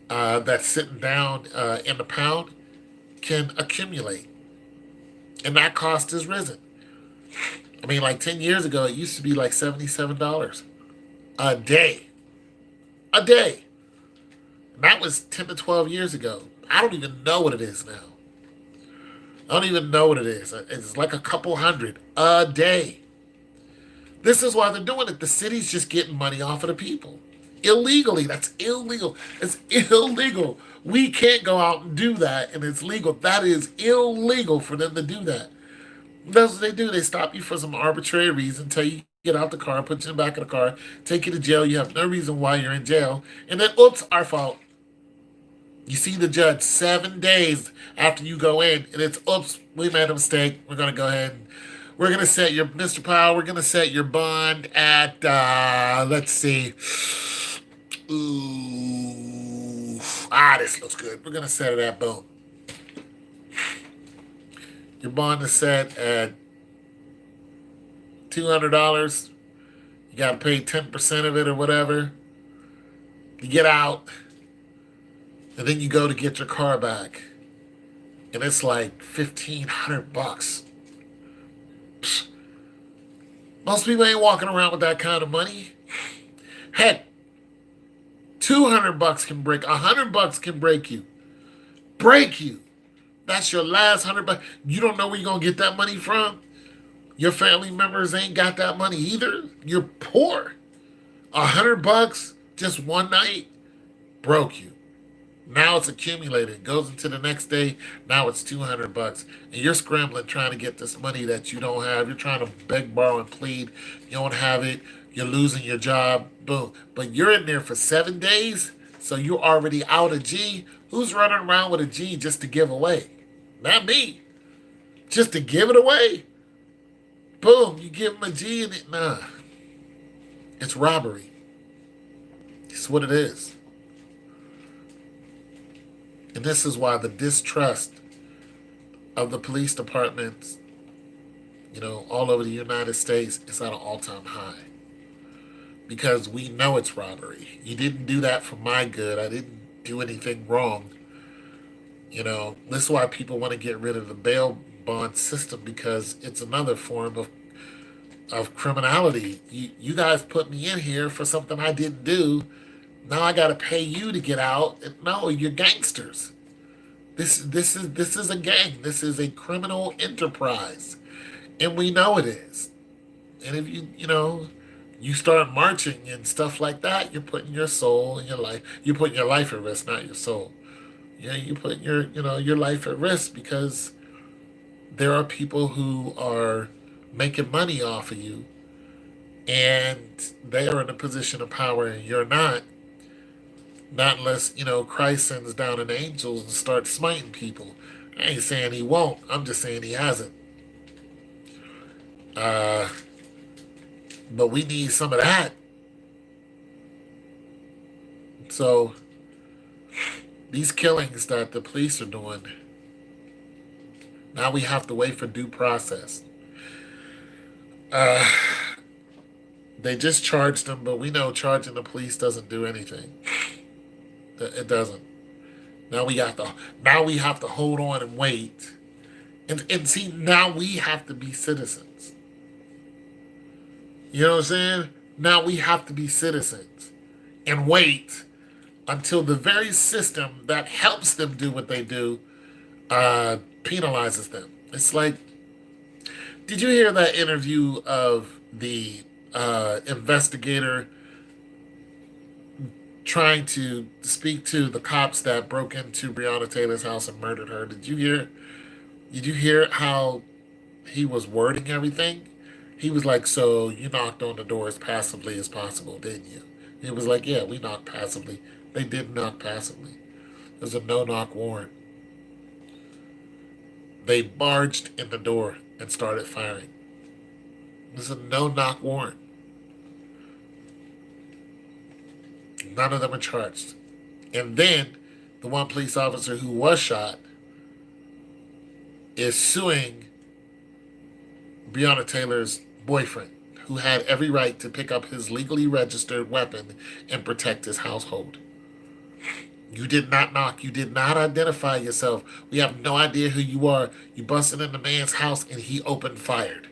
that's sitting down in the pound can accumulate, and that cost has risen. I mean, like 10 years ago, it used to be like $77 a day. A day. And that was 10 to 12 years ago. I don't even know what it is now. I don't even know what it is. It's like a couple hundred a day. This is why they're doing it. The city's just getting money off of the people. Illegally. That's illegal. It's illegal. We can't go out and do that, and it's legal. That is illegal for them to do that. That's what they do. They stop you for some arbitrary reason, tell you get out the car, put you in the back of the car, take you to jail. You have no reason why you're in jail. And then, oops, our fault. You see the judge 7 days after you go in, and it's, oops, we made a mistake. We're going to go ahead and we're going to set your, Mr. Powell, we're going to set your bond at, let's see. Ooh, this looks good. We're going to set it at, boom. Your bond is set at $200. You got to pay 10% of it or whatever. You get out, and then you go to get your car back, and it's like $1,500. Psh. Most people ain't walking around with that kind of money. Heck, $200 can break. $100 can break you. Break you. That's your last $100. You don't know where you're gonna get that money from. Your family members ain't got that money either. You're poor. $100 just one night broke you. Now it's accumulated. It goes into the next day. Now it's $200, and you're scrambling trying to get this money that you don't have. You're trying to beg, borrow, and plead. You don't have it. You're losing your job. Boom. But you're in there for 7 days, so you're already out of G. Who's running around with a G just to give away? Not me. Just to give it away. Boom. You give them a G and it, nah. It's robbery. It's what it is. And this is why the distrust of the police departments, all over the United States is at an all-time high. Because we know it's robbery. You didn't do that for my good. I didn't do anything wrong. This is why people want to get rid of the bail bond system, because it's another form of criminality. You guys put me in here for something I didn't do. Now I got to pay you to get out. No, you're gangsters. This is a gang. This is a criminal enterprise, and we know it is. And if you start marching and stuff like that, you're putting your soul and your life. You're putting your life at risk, not your soul. Yeah, you put your life at risk, because there are people who are making money off of you, and they are in a position of power and you're not. Not unless, Christ sends down an angel and starts smiting people. I ain't saying he won't. I'm just saying he hasn't. Uh, but we need some of that. So these killings that the police are doing, now we have to wait for due process. Uh, they just charged them, but we know charging the police doesn't do anything. It doesn't. Now we have to hold on and wait. And see, now we have to be citizens. You know what I'm saying? Now we have to be citizens and wait until the very system that helps them do what they do penalizes them. It's like, did you hear that interview of the investigator trying to speak to the cops that broke into Breonna Taylor's house and murdered her? Did you hear? Did you hear how he was wording everything? He was like, "So you knocked on the door as passively as possible, didn't you?" He was like, "Yeah, we knocked passively." They did knock passively. There's a no-knock warrant. They barged in the door and started firing. There's a no-knock warrant. None of them are charged. And then the one police officer who was shot is suing Breonna Taylor's boyfriend, who had every right to pick up his legally registered weapon and protect his household. You did not knock. You did not identify yourself. We have no idea who you are. You busted in the man's house and he opened fire.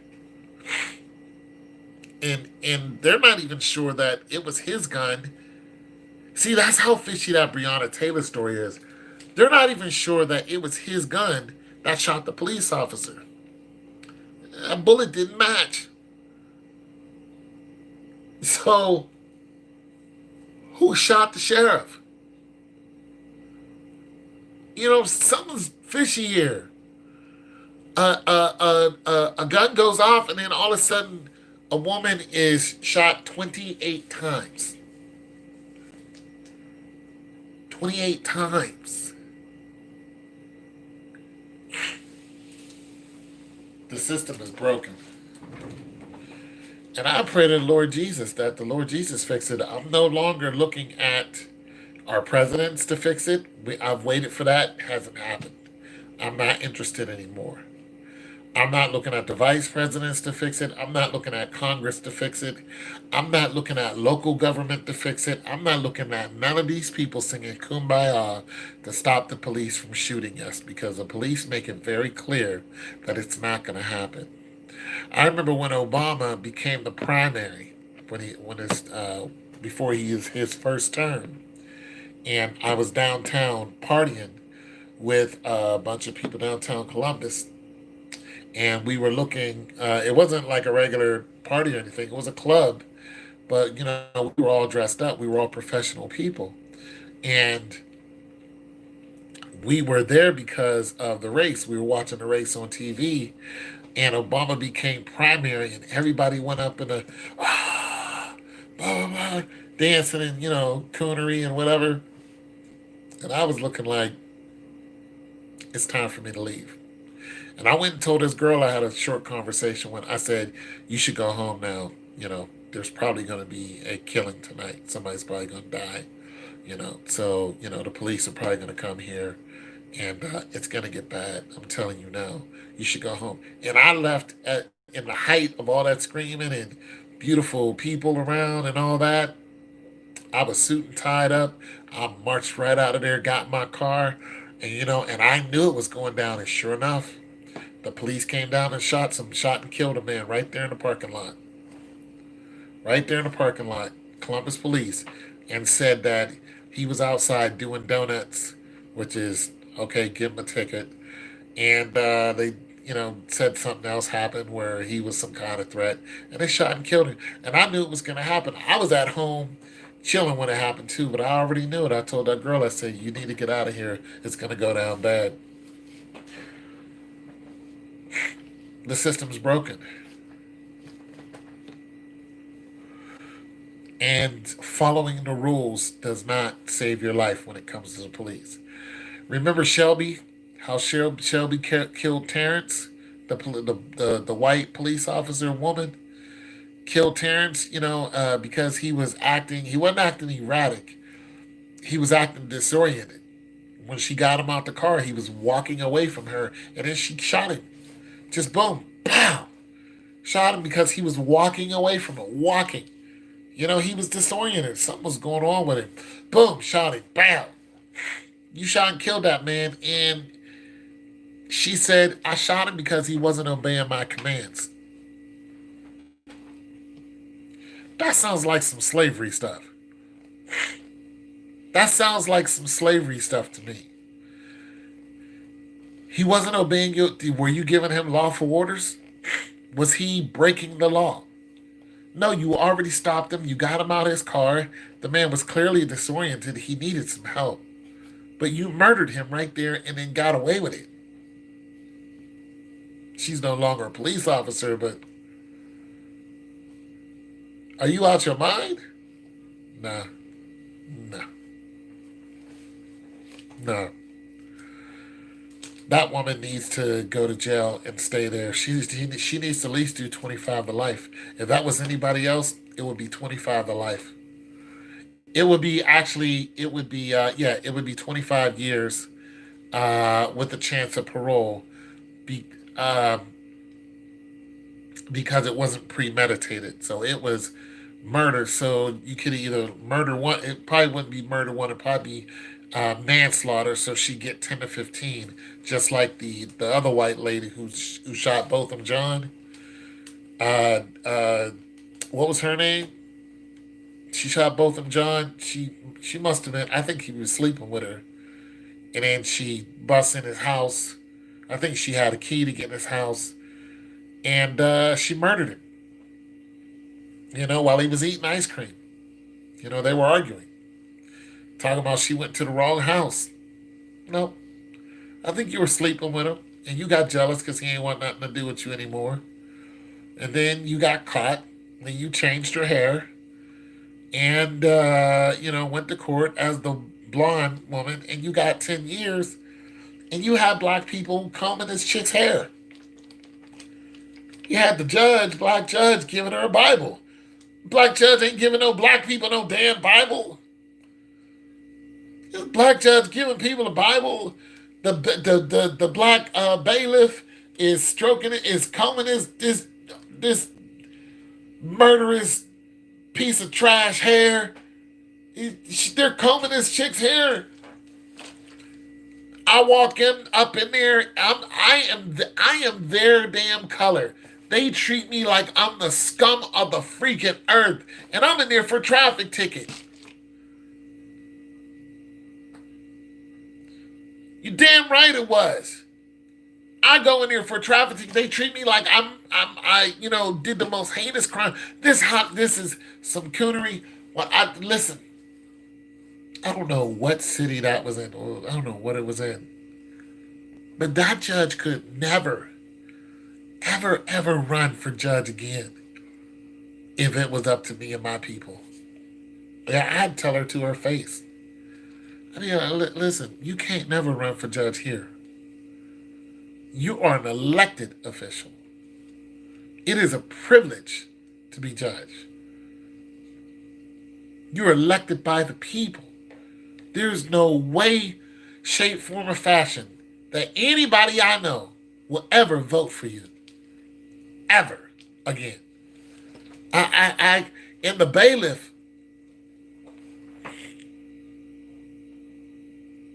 And they're not even sure that it was his gun. See, that's how fishy that Breonna Taylor story is. They're not even sure that it was his gun that shot the police officer. A bullet didn't match. So, who shot the sheriff? Something's fishy here. A gun goes off, and then all of a sudden, a woman is shot 28 times. 28 times. The system is broken. And I pray to the Lord Jesus that the Lord Jesus fix it. I'm no longer looking at our presidents to fix it. I've waited for that. It hasn't happened. I'm not interested anymore. I'm not looking at the vice presidents to fix it. I'm not looking at Congress to fix it. I'm not looking at local government to fix it. I'm not looking at none of these people singing Kumbaya to stop the police from shooting us, because the police make it very clear that it's not going to happen. I remember when Obama became the primary, before his first term, and I was downtown partying with a bunch of people downtown Columbus, and we were looking. It wasn't like a regular party or anything. It was a club, but we were all dressed up. We were all professional people, and we were there because of the race. We were watching the race on TV, and Obama became primary, and everybody went up in a blah, blah, blah, dancing and coonery and whatever. And I was looking like, it's time for me to leave. And I went and told this girl I had a short conversation with. I said, "You should go home now. There's probably going to be a killing tonight. Somebody's probably going to die. So the police are probably going to come here, and it's going to get bad. I'm telling you now. You should go home." And I left in the height of all that screaming and beautiful people around and all that. I was suit and tied up. I marched right out of there, got in my car, and I knew it was going down. And sure enough, the police came down and shot and killed a man right there in the parking lot. Right there in the parking lot, Columbus police, and said that he was outside doing donuts, which is, okay, give him a ticket. And they, said something else happened where he was some kind of threat, and they shot and killed him. And I knew it was going to happen. I was at home chilling when it happened too, but I already knew it. I told that girl, I said, "You need to get out of here. It's going to go down bad." The system's broken. And following the rules does not save your life when it comes to the police. Remember Shelby? How Shelby killed Terrence, the white police officer woman killed Terrence. Because he wasn't acting erratic. He was acting disoriented. When she got him out the car, he was walking away from her, and then she shot him. Just boom, pow, shot him because he was walking away from her, walking. He was disoriented. Something was going on with him. Boom, shot him. Bam. You shot and killed that man. And she said, I shot him because he wasn't obeying my commands. That sounds like some slavery stuff. That sounds like some slavery stuff to me. He wasn't obeying you. Were you giving him lawful orders? Was he breaking the law? No, you already stopped him. You got him out of his car. The man was clearly disoriented. He needed some help. But you murdered him right there and then got away with it. She's no longer a police officer, but are you out your mind? Nah. No. No. That woman needs to go to jail and stay there. She needs to at least do 25 to life. If that was anybody else, it would be 25 to life. It would be 25 years with a chance of parole be, uh, because it wasn't premeditated. So it was murder. So you could either murder one, it probably wouldn't be murder one, it'd probably be manslaughter. So she'd get 10 to 15, just like the other white lady who shot both of them, John. Uh, uh, what was her name? She shot both of them, John. She must have been. I think he was sleeping with her, and then she busts in his house. I think she had a key to get in his house, and she murdered him. While he was eating ice cream. They were arguing, talking about she went to the wrong house. No, I think you were sleeping with him, and you got jealous because he ain't want nothing to do with you anymore. And then you got caught, and you changed your hair, and went to court as the blonde woman, and you got 10 years, and you had black people combing this chick's hair. You had the black judge, giving her a Bible. Black judge ain't giving no black people no damn Bible. This black judge giving people a Bible. The black bailiff is stroking it, is combing this murderous piece of trash hair. They're combing this chick's hair. I walk up in there. I am their damn color. They treat me like I'm the scum of the freaking earth, and I'm in there for traffic ticket. You damn right it was. I go in there for traffic ticket. They treat me like I did the most heinous crime. This is some coonery. Well, listen. I don't know what city that was in. I don't know what it was in. But that judge could never, ever, ever run for judge again if it was up to me and my people. Yeah, I'd tell her to her face. Listen, you can't never run for judge here. You are an elected official. It is a privilege to be judge. You're elected by the people. There's no way, shape, form, or fashion that anybody I know will ever vote for you. Ever again. In the bailiff,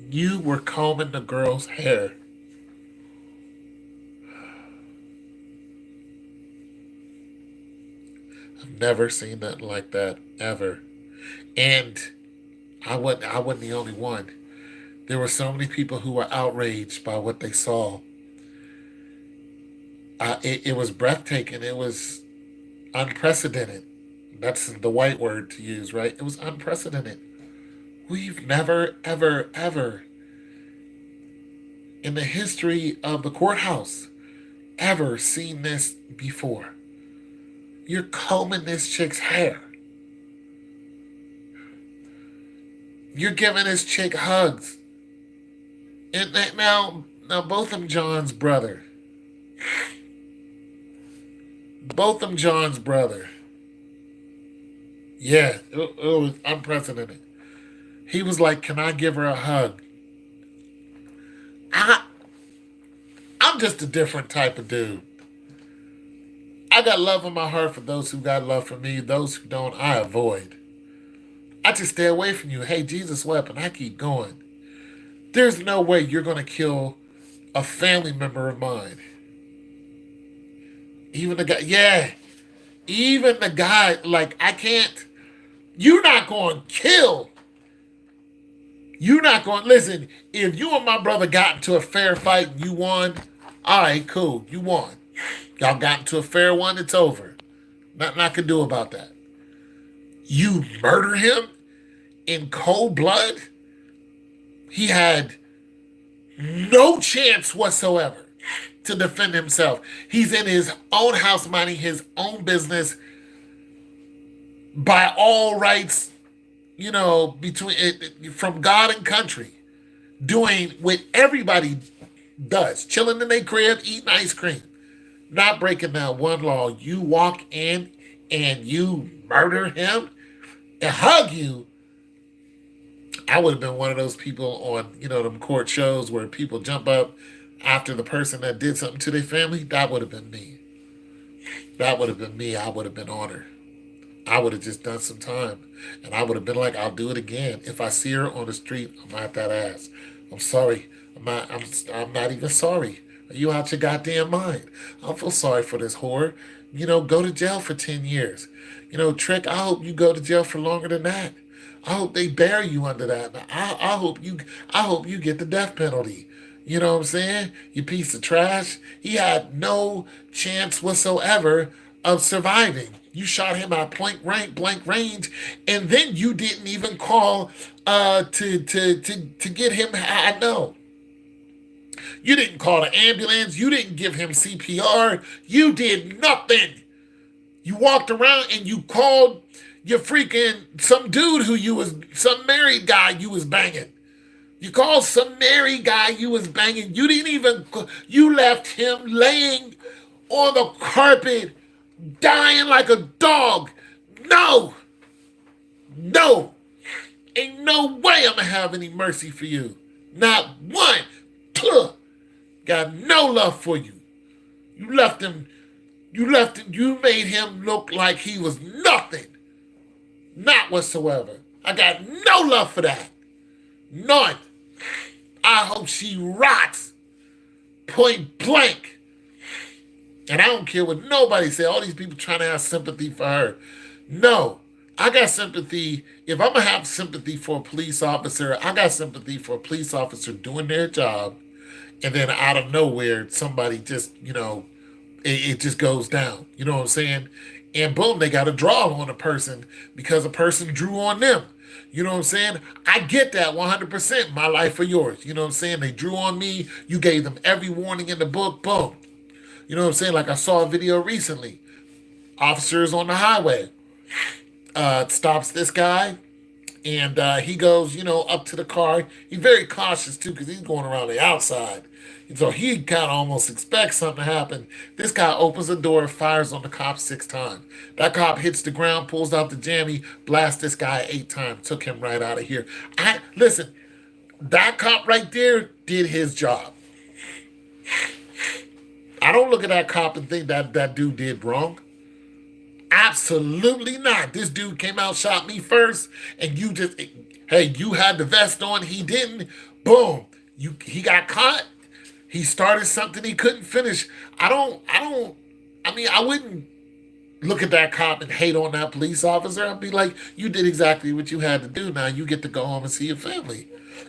you were combing the girl's hair. I've never seen nothing like that ever. And I wasn't the only one. There were so many people who were outraged by what they saw. It was breathtaking. It was unprecedented. That's the white word to use, right? It was unprecedented. We've never, ever, ever in the history of the courthouse ever seen this before. You're combing this chick's hair. You're giving this chick hugs. And now both them John's brother. Both them John's brother. Yeah, it was unprecedented. He was like, "Can I give her a hug?" I, I'm just a different type of dude. I got love in my heart for those who got love for me. Those who don't, I avoid. I just stay away from you. Hey, Jesus wept, and I keep going. There's no way you're going to kill a family member of mine. Even the guy, yeah, even the guy, like, I can't. You're not going to kill. You're not going to, listen, if you and my brother got into a fair fight and you won, all right, cool, you won. Y'all got into a fair one, it's over. Nothing I can do about that. You murder him in cold blood? He had no chance whatsoever to defend himself. He's in his own house minding his own business by all rights, between from God and country, doing what everybody does, chilling in their crib, eating ice cream, not breaking down one law. You walk in and you murder him and hug you. I would have been one of those people on, them court shows where people jump up after the person that did something to their family. That would have been me. That would have been me. I would have been on her. I would have just done some time. And I would have been like, I'll do it again. If I see her on the street, I'm at that ass. I'm sorry. I'm not even sorry. Are you out your goddamn mind? I feel sorry for this whore. Go to jail for 10 years. Trick, I hope you go to jail for longer than that. I hope they bury you under that. I hope you get the death penalty. You know what I'm saying? You piece of trash. He had no chance whatsoever of surviving. You shot him at blank range, and then you didn't even call to get him. I know. You didn't call the ambulance. You didn't give him CPR. You did nothing. You walked around and you called your freaking some dude some married guy you was banging. You called some married guy you was banging. You left him laying on the carpet, dying like a dog. No. Ain't no way I'm going to have any mercy for you. Not one. Got no love for you. You made him look like he was nothing. Not whatsoever. I got no love for that. None. I hope she rots. Point blank. And I don't care what nobody say. All these people trying to have sympathy for her. No. I got sympathy. If I'm going to have sympathy for a police officer, I got sympathy for a police officer doing their job. And then out of nowhere, somebody just, it just goes down. You know what I'm saying? And boom, they got a draw on a person because a person drew on them. You know what I'm saying? I get that 100%. My life or yours. You know what I'm saying? They drew on me. You gave them every warning in the book. Boom. You know what I'm saying? Like I saw a video recently. Officers on the highway stops this guy. And he goes, up to the car. He's very cautious, too, because he's going around the outside. And so he kind of almost expects something to happen. This guy opens the door, fires on the cop 6 times. That cop hits the ground, pulls out the jammy, blasts this guy 8 times, took him right out of here. Listen, that cop right there did his job. I don't look at that cop and think that dude did wrong. Absolutely not. This dude came out, shot me first, and you had the vest on, he didn't. Boom. He got caught. He started something he couldn't finish. I wouldn't look at that cop and hate on that police officer. I'd be like, you did exactly what you had to do. Now you get to go home and see your family.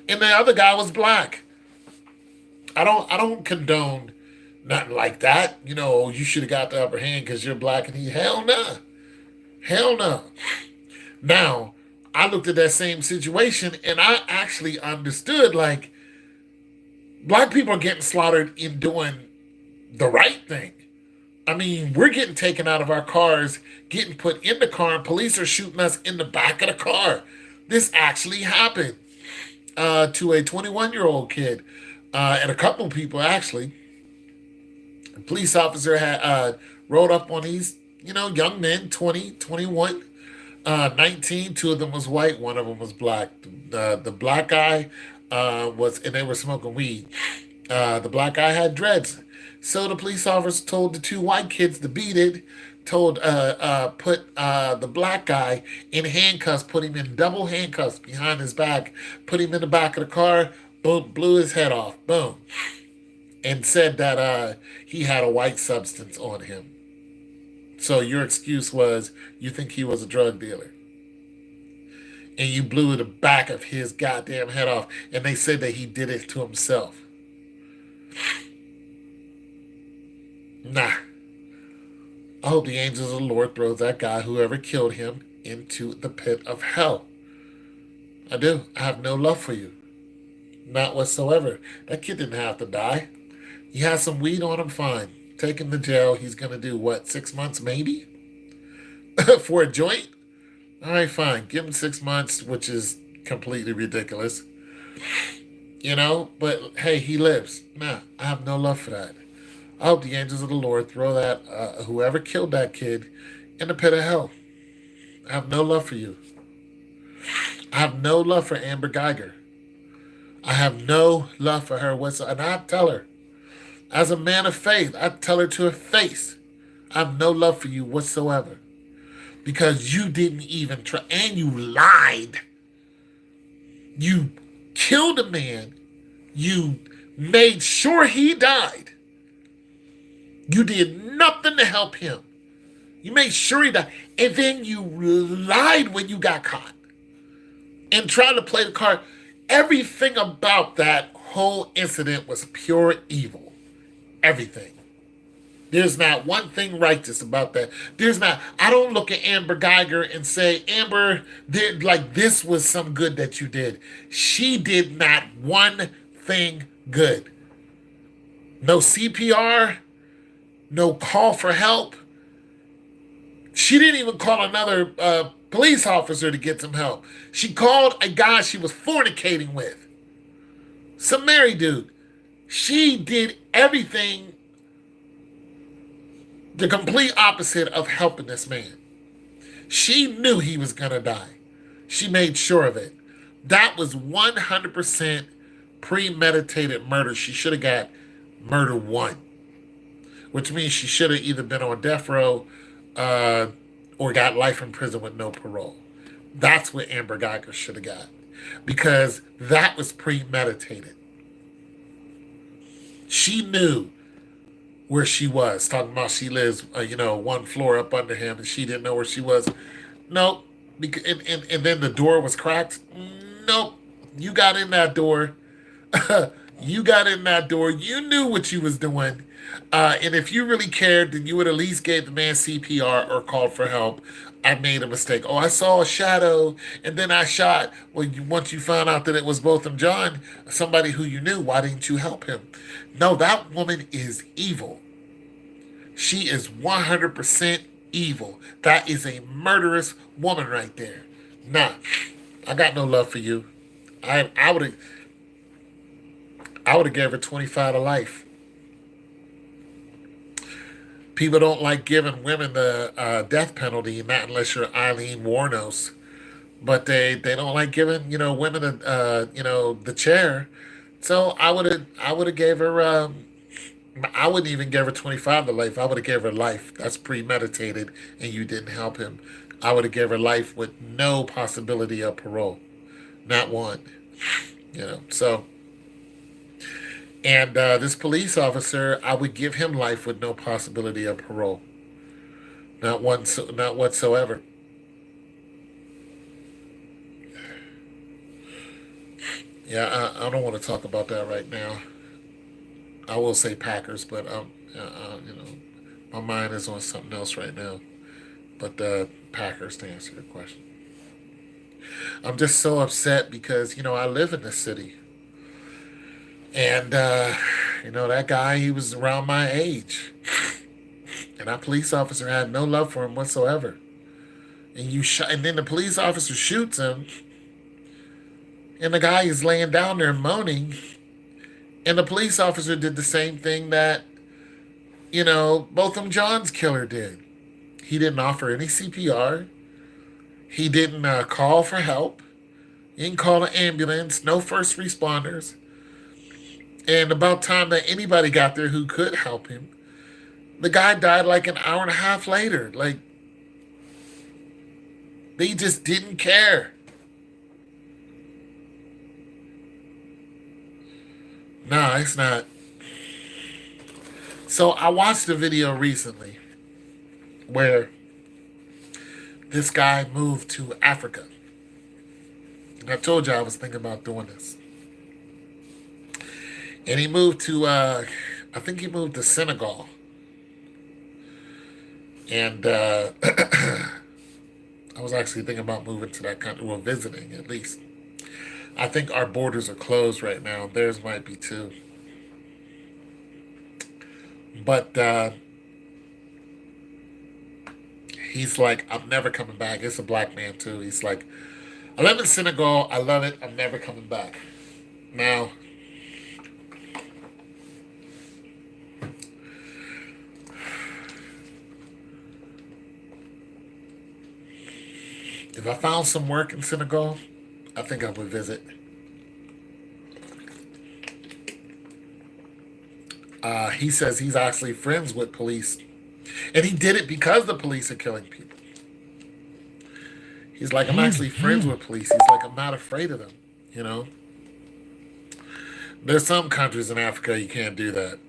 And the other guy was black. I don't condone nothing like that. You should have got the upper hand because you're black and hell no. Hell no. Now, I looked at that same situation and I actually understood, like, black people are getting slaughtered in doing the right thing. I mean, we're getting taken out of our cars, getting put in the car, and police are shooting us in the back of the car. This actually happened to a 21-year-old kid and a couple people actually. A police officer had rode up on these, young men, 20, 21, 19. Two of them was white, one of them was black. The black guy and they were smoking weed. The black guy had dreads. So the police officer told the two white kids to beat it, put the black guy in handcuffs, put him in double handcuffs behind his back, put him in the back of the car, boom, blew his head off, boom, and said that he had a white substance on him. So your excuse was you think he was a drug dealer. And you blew the back of his goddamn head off. And they said that he did it to himself. Nah. I hope the angels of the Lord throws that guy, whoever killed him, into the pit of hell. I do. I have no love for you. Not whatsoever. That kid didn't have to die. He has some weed on him, fine. Take him to jail. He's going to do what, 6 months maybe? For a joint? All right, fine. Give him 6 months, which is completely ridiculous. But hey, he lives. Nah, I have no love for that. I hope the angels of the Lord throw that, whoever killed that kid, in the pit of hell. I have no love for you. I have no love for Amber Geiger. I have no love for her whatsoever. And I tell her, as a man of faith, I tell her to her face, I have no love for you whatsoever. Because you didn't even try, and you lied. You killed a man. You made sure he died. You did nothing to help him. You made sure he died. And then you lied when you got caught. And tried to play the card. Everything about that whole incident was pure evil. Everything. There's not one thing righteous about that. I don't look at Amber Geiger and say, Amber, this was some good that you did. She did not one thing good. No CPR, no call for help. She didn't even call another police officer to get some help. She called a guy she was fornicating with. Some married dude. She did everything the complete opposite of helping this man. She knew he was going to die. She made sure of it. That was 100% premeditated murder. She should have got murder one, which means she should have either been on death row or got life in prison with no parole. That's what Amber Geiger should have got, because that was premeditated. She knew where she was, talking about she lives, one floor up under him, and she didn't know where she was. Nope. And then the door was cracked. Nope. You got in that door. You got in that door. You knew what you was doing. And if you really cared, then you would at least gave the man CPR or called for help. I made a mistake. Oh, I saw a shadow, and then I shot. Well, once you found out that it was Botham John, somebody who you knew, why didn't you help him? No, that woman is evil. She is 100% evil. That is a murderous woman right there. Nah, I got no love for you. I would have gave her 25 to life. People don't like giving women the death penalty, not unless you're Eileen Wuornos. But they don't like giving women the chair. So I would have gave her. I wouldn't even give her 25 to life. I would have gave her life. That's premeditated, and you didn't help him. I would have gave her life with no possibility of parole, not one. So. And this police officer, I would give him life with no possibility of parole. Not whatsoever. Yeah, I don't want to talk about that right now. I will say Packers, but my mind is on something else right now. But Packers, to answer your question. I'm just so upset because I live in this city. And, that guy, he was around my age. And that police officer had no love for him whatsoever. And then the police officer shoots him. And the guy is laying down there moaning. And the police officer did the same thing that, Botham John's killer did. He didn't offer any CPR. He didn't call for help. He didn't call an ambulance. No first responders. And about time that anybody got there who could help him, the guy died like an hour and a half later. Like, they just didn't care. No, it's not. So I watched a video recently where this guy moved to Africa. And I told you I was thinking about doing this. And he moved to, I think he moved to Senegal. And I was actually thinking about moving to that country, well, visiting at least. I think our borders are closed right now. Theirs might be too. But he's like, I'm never coming back. It's a black man too. He's like, I live in Senegal. I love it. I'm never coming back. Now, if I found some work in Senegal, I think I would visit. He says he's actually friends with police. And he did it because the police are killing people. He's like, I'm actually friends with police. He's like, I'm not afraid of them. There's some countries in Africa you can't do that.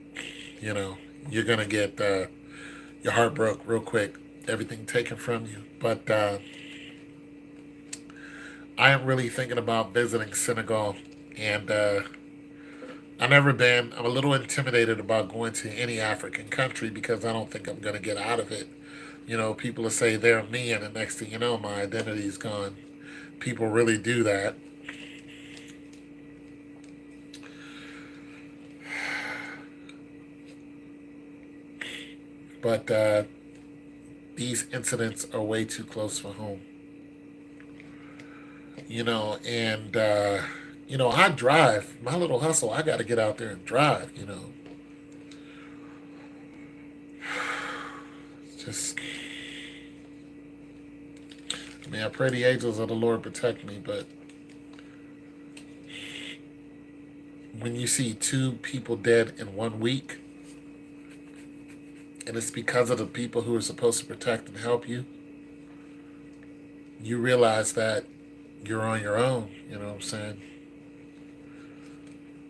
You're going to get your heart broke real quick. Everything taken from you. But I am really thinking about visiting Senegal. And I've never been. I'm a little intimidated about going to any African country because I don't think I'm going to get out of it. People will say they're me, and the next thing you know, my identity's gone. People really do that. But these incidents are way too close for home. And I drive. My little hustle, I got to get out there and drive. It's just, I pray the angels of the Lord protect me, but when you see 2 people dead in 1 week, and it's because of the people who are supposed to protect and help you, you realize that you're on your own. You know what I'm saying?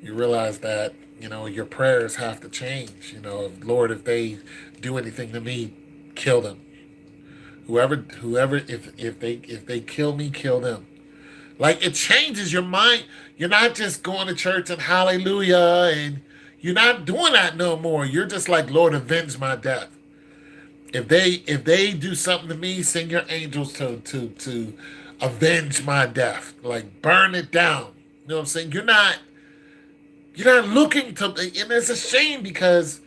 You realize that, your prayers have to change. Lord, if they do anything to me, kill them. Whoever, if they kill me, kill them. Like, it changes your mind. You're not just going to church and hallelujah, and you're not doing that no more. You're just like, Lord, avenge my death. If they do something to me, send your angels to avenge my death. Like, burn it down. You know what I'm saying? You're not looking to, and it's a shame because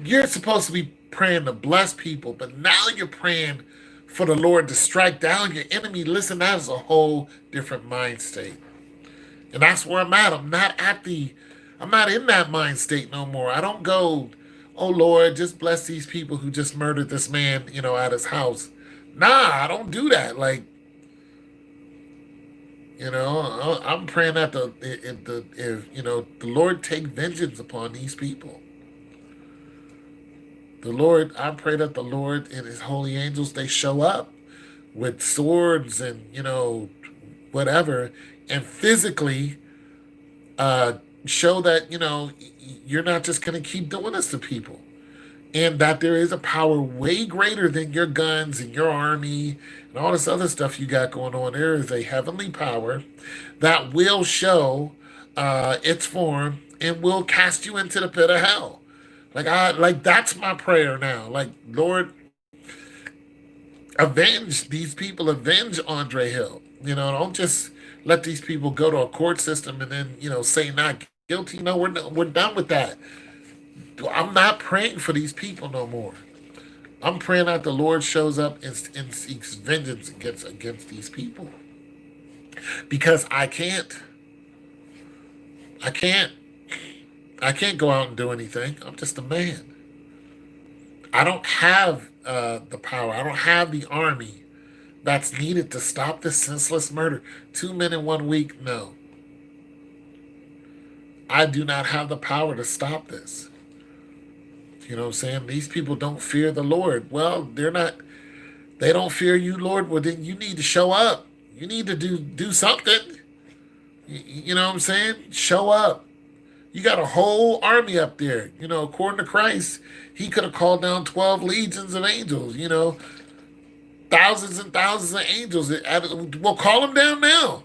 you're supposed to be praying to bless people, but now you're praying for the Lord to strike down your enemy. Listen, that is a whole different mind state. And that's where I'm at. I'm not in that mind state no more. I don't go, oh Lord, just bless these people who just murdered this man, at his house. Nah, I don't do that. Like, I'm praying that the Lord take vengeance upon these people. I pray that the Lord and his holy angels, they show up with swords and, whatever, and physically show that, you're not just going to keep doing this to people. And that there is a power way greater than your guns and your army and all this other stuff you got going on. There is a heavenly power that will show its form and will cast you into the pit of hell. Like that's my prayer now. Like, Lord, avenge these people, avenge Andre Hill. Don't just let these people go to a court system and then, say not guilty. No, we're done with that. I'm not praying for these people no more. I'm praying that the Lord shows up and seeks vengeance against these people. because I can't. I can't. I can't go out and do anything. I'm just a man. I don't have the power. I don't have the army that's needed to stop this senseless murder. 2 men in 1 week? No. I do not have the power to stop this. You know what I'm saying? These people don't fear the Lord. Well, they don't fear you, Lord. Well, then you need to show up. You need to do something. You know what I'm saying? Show up. You got a whole army up there. According to Christ, he could have called down 12 legions of angels, thousands and thousands of angels. Well, call them down now.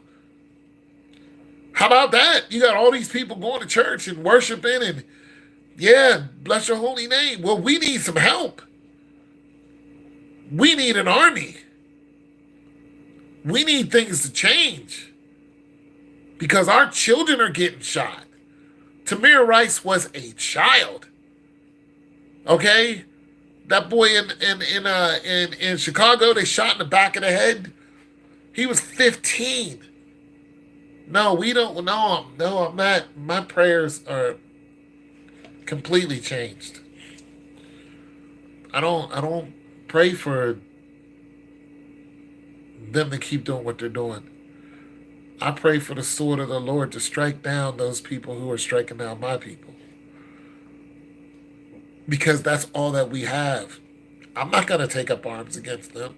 How about that? You got all these people going to church and worshiping and, yeah, bless your holy name. Well, we need some help. We need an army. We need things to change because our children are getting shot. Tamir Rice was a child. Okay? That boy in Chicago, they shot in the back of the head. He was 15. No, we don't. No, I'm not. My prayers are completely changed. I don't pray for them to keep doing what they're doing. I pray for the sword of the Lord to strike down those people who are striking down my people. Because that's all that we have. I'm not going to take up arms against them.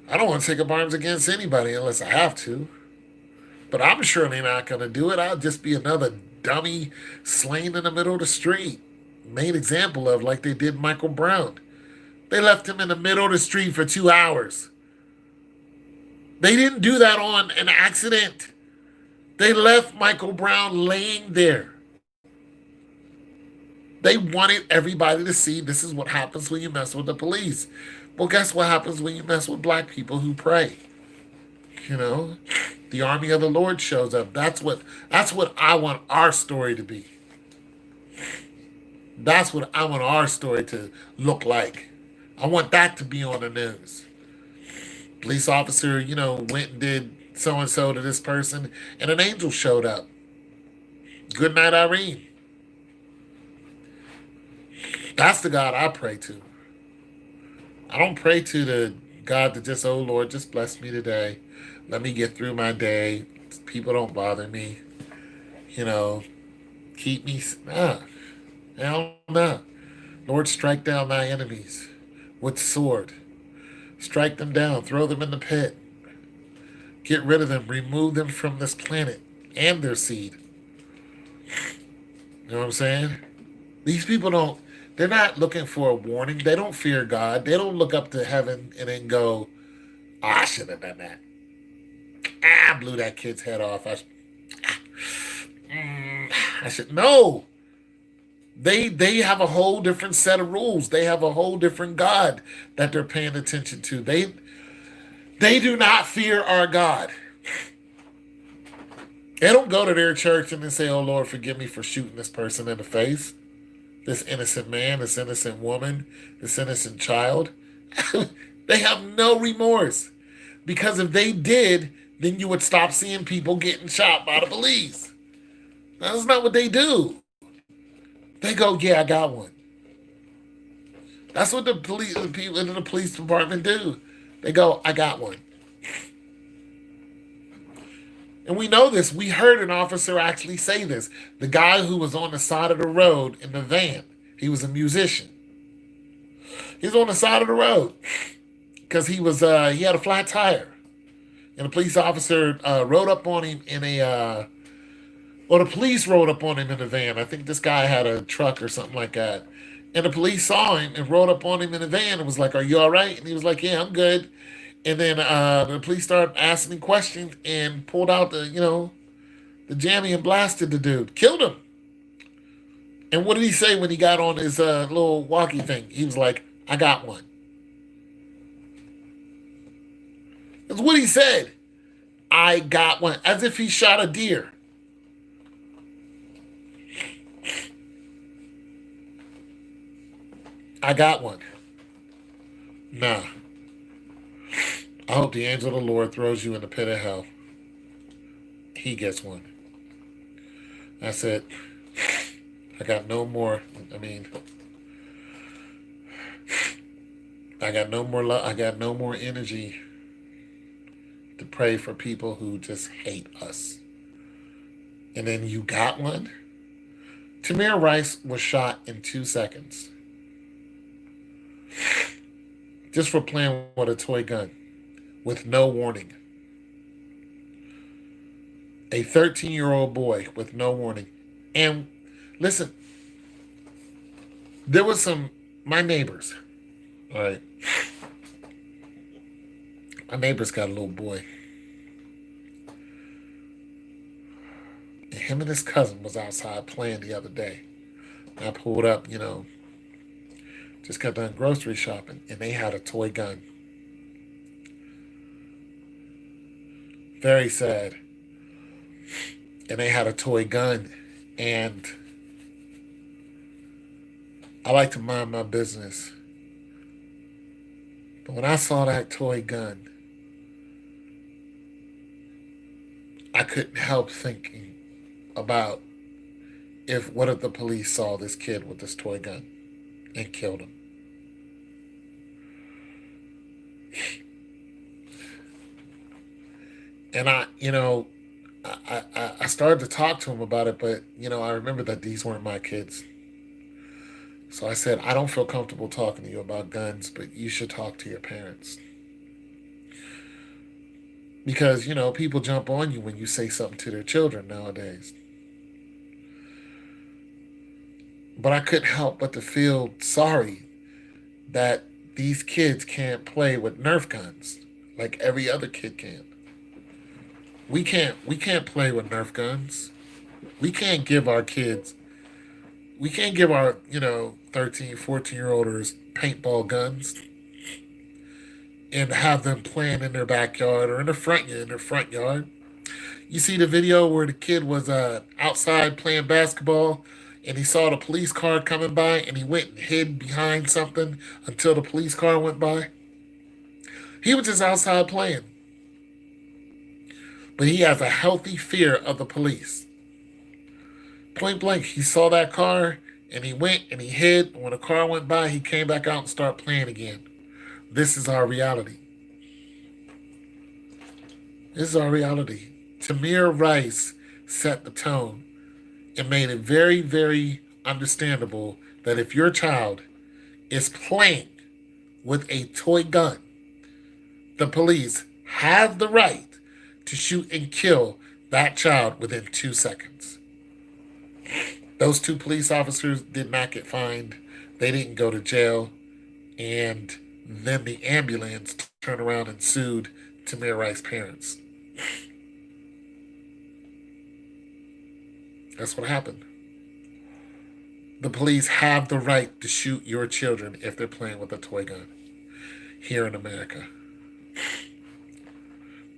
I don't want to take up arms against anybody unless I have to. But I'm surely not going to do it. I'll just be another dummy slain in the middle of the street. Made example of like they did Michael Brown. They left him in the middle of the street for 2 hours. They didn't do that on an accident. They left Michael Brown laying there. They wanted everybody to see this is what happens when you mess with the police. Well, guess what happens when you mess with black people who pray? The army of the Lord shows up. That's what I want our story to be. That's what I want our story to look like. I want that to be on the news. Police officer, went and did so-and-so to this person, and an angel showed up. Good night, Irene. That's the God I pray to. I don't pray to the God that just, oh Lord, just bless me today. Let me get through my day. People don't bother me. Keep me. Nah. Hell no. Lord, strike down thy enemies with sword. Strike them down. Throw them in the pit. Get rid of them. Remove them from this planet and their seed. You know what I'm saying? These people they're not looking for a warning. They don't fear God. They don't look up to heaven and then go, I should have done that. I blew that kid's head off. I should. No. They have a whole different set of rules. They have a whole different God that they're paying attention to. They do not fear our God. They don't go to their church and then say, oh Lord, forgive me for shooting this person in the face. This innocent man, this innocent woman, this innocent child. They have no remorse. Because if they did, then you would stop seeing people getting shot by the police. That's not what they do. They go, yeah, I got one. That's what the people in the police department do. They go, I got one. And we know this. We heard an officer actually say this. The guy who was on the side of the road in the van, he was a musician. He was on the side of the road because he had a flat tire. And a police officer rode up on him the police rode up on him in the van. I think this guy had a truck or something like that. And the police saw him and rode up on him in the van and was like, are you all right? And he was like, yeah, I'm good. And then the police started asking him questions and pulled out the jammy and blasted the dude. Killed him. And what did he say when he got on his little walkie thing? He was like, I got one. That's what he said. I got one. As if he shot a deer. I got one. Nah. I hope the angel of the Lord throws you in the pit of hell. He gets one. That's it. I got no more. I mean, I got no more love. I got no more energy to pray for people who just hate us. And then you got one? Tamir Rice was shot in 2 seconds just for playing with a toy gun with no warning. A 13-year-old boy with no warning. And listen, there was my neighbors, all right? My neighbor's got a little boy. And him and his cousin was outside playing the other day. I pulled up, just got done grocery shopping, and they had a toy gun. Very sad. And they had a toy gun. And I like to mind my business. But when I saw that toy gun, I couldn't help thinking about what if the police saw this kid with this toy gun and killed him? And I started to talk to him about it, but I remember that these weren't my kids. So I said, I don't feel comfortable talking to you about guns, but you should talk to your parents. Because, people jump on you when you say something to their children nowadays. But I couldn't help but to feel sorry that these kids can't play with Nerf guns like every other kid can. We can't play with Nerf guns. We can't give our kids, we can't give our, 13, 14-year-olders paintball guns and have them playing in their backyard or in their front yard. You see the video where the kid was outside playing basketball and he saw the police car coming by and he went and hid behind something until the police car went by? He was just outside playing. But he has a healthy fear of the police. Point blank, he saw that car and he went and he hid. And when the car went by, he came back out and started playing again. This is our reality. This is our reality. Tamir Rice set the tone and made it very, very understandable that if your child is playing with a toy gun, the police have the right to shoot and kill that child within 2 seconds. Those 2 police officers did not get fined. They didn't go to jail. And then the ambulance turned around and sued Tamir Rice's parents. That's what happened. The police have the right to shoot your children if they're playing with a toy gun here in America.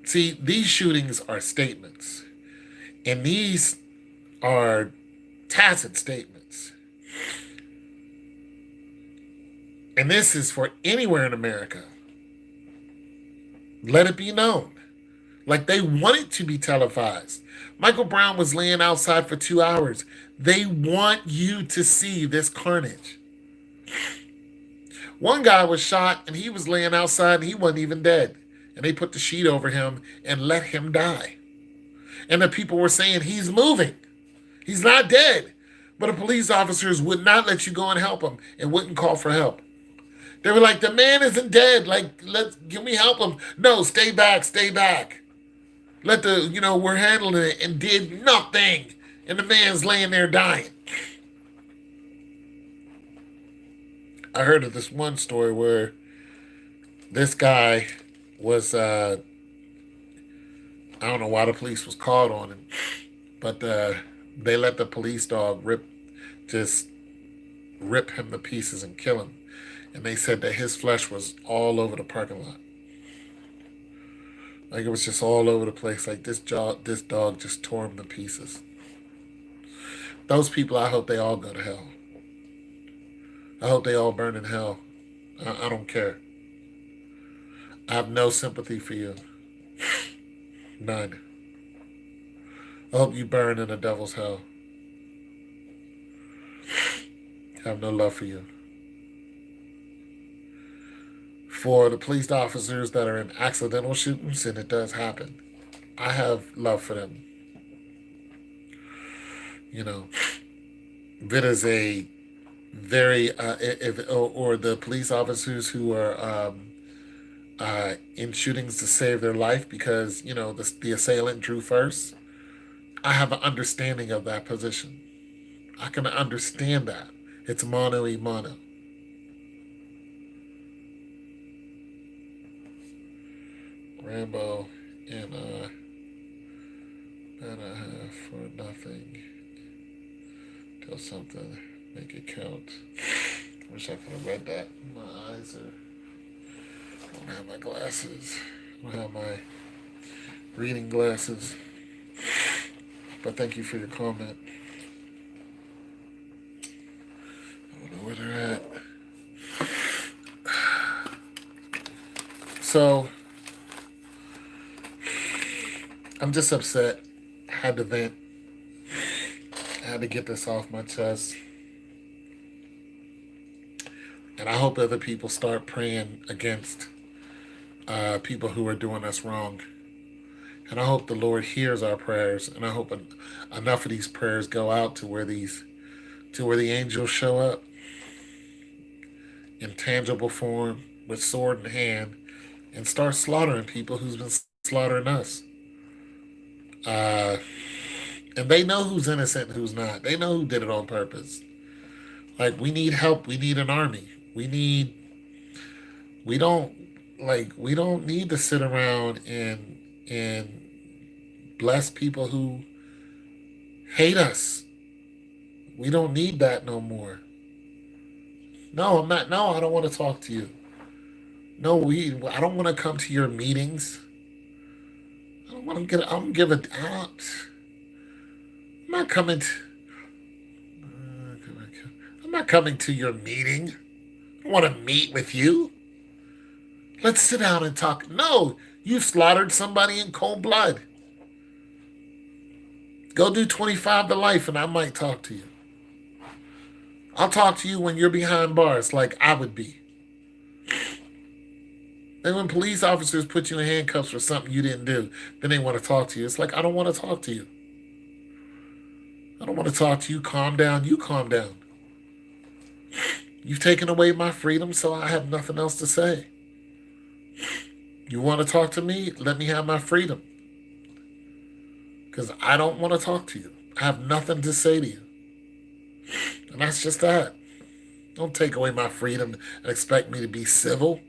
See, these shootings are statements. And these are tacit statements. And this is for anywhere in America. Let it be known. Like they want it to be televised. Michael Brown was laying outside for 2 hours. They want you to see this carnage. One guy was shot and he was laying outside and he wasn't even dead. And they put the sheet over him and let him die. And the people were saying, he's moving. He's not dead. But the police officers would not let you go and help him and wouldn't call for help. They were like, the man isn't dead. Can we help him? No, stay back, stay back. We're handling it, and did nothing. And the man's laying there dying. I heard of this one story where this guy was, I don't know why the police was called on him, but they let the police dog rip him to pieces and kill him. And they said that his flesh was all over the parking lot. Like it was just all over the place. Like this dog just tore him to pieces. Those people, I hope they all go to hell. I hope they all burn in hell. I don't care. I have no sympathy for you. None. I hope you burn in the devil's hell. I have no love for you. For the police officers that are in accidental shootings, and it does happen, I have love for them. You know, if it is a very, if or the police officers who are in shootings to save their life because the assailant drew first. I have an understanding of that position. I can understand that. It's mano y mano. Rambo and for nothing. Tell something. Make it count. Wish I could have read that. My eyes are. I don't have my glasses. I don't have my reading glasses. But thank you for your comment. I don't know where they're at. So, I'm just upset. I had to vent. I had to get this off my chest. And I hope other people start praying against people who are doing us wrong. And I hope the Lord hears our prayers. And I hope enough of these prayers go out to where the angels show up in tangible form with sword in hand and start slaughtering people who's been slaughtering us. And they know who's innocent and who's not. They know who did it on purpose. Like, we need help. We need an army. We don't need to sit around and bless people who hate us. We don't need that no more. No, I'm not. No, I don't want to talk to you. No, I don't want to come to your meetings. I don't want to get. I'm give a. I'm not coming. I'm not coming to your meeting. I don't want to meet with you. Let's sit down and talk. No, you slaughtered somebody in cold blood. Go do 25 to life, and I might talk to you. I'll talk to you when you're behind bars, like I would be. And when police officers put you in handcuffs for something you didn't do, then they want to talk to you. It's like, I don't want to talk to you. I don't want to talk to you. Calm down. You calm down. You've taken away my freedom, so I have nothing else to say. You want to talk to me? Let me have my freedom. Because I don't want to talk to you. I have nothing to say to you. And that's just that. Don't take away my freedom and expect me to be civil.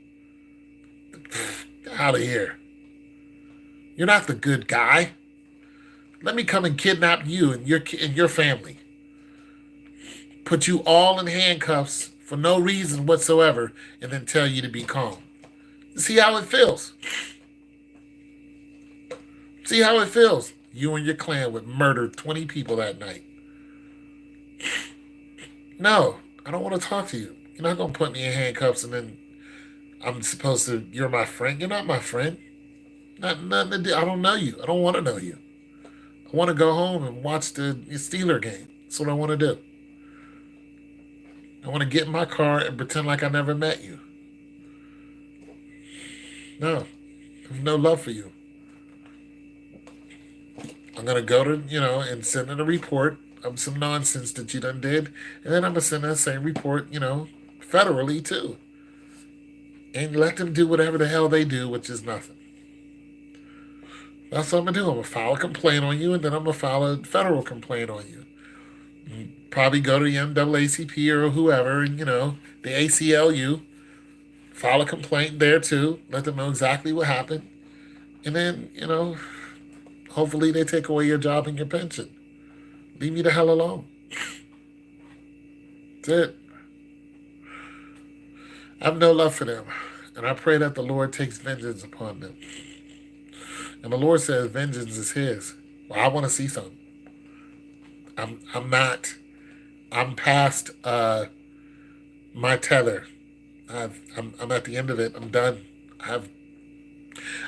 Get out of here. You're not the good guy. Let me come and kidnap you and your family. Put you all in handcuffs for no reason whatsoever and then tell you to be calm. See how it feels. See how it feels. You and your clan would murder 20 people that night. No, I don't want to talk to you. You're not going to put me in handcuffs and then you're my friend. You're not my friend. Nothing to do. I don't know you. I don't want to know you. I want to go home and watch the Steeler game. That's what I want to do. I want to get in my car and pretend like I never met you. No, I have no love for you. I'm going to go to, and send in a report of some nonsense that you done did. And then I'm going to send that same report, federally too. And let them do whatever the hell they do, which is nothing. That's what I'm going to do. I'm going to file a complaint on you, and then I'm going to file a federal complaint on you. And probably go to the NAACP or whoever, and, the ACLU. File a complaint there too. Let them know exactly what happened. And then, hopefully they take away your job and your pension. Leave me the hell alone. That's it. I have no love for them. And I pray that the Lord takes vengeance upon them. And the Lord says vengeance is his. Well, I want to see something. I'm past my tether. I'm at the end of it. I'm done.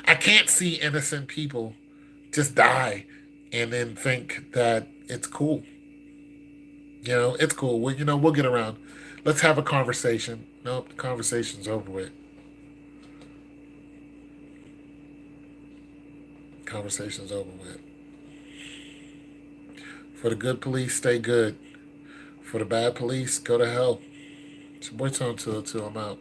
I can't see innocent people just die and then think that it's cool. It's cool. We'll get around. Let's have a conversation. Nope, the conversation's over with. Conversation's over with. For the good police, stay good. For the bad police, go to hell. It's your boy Tone till I'm out.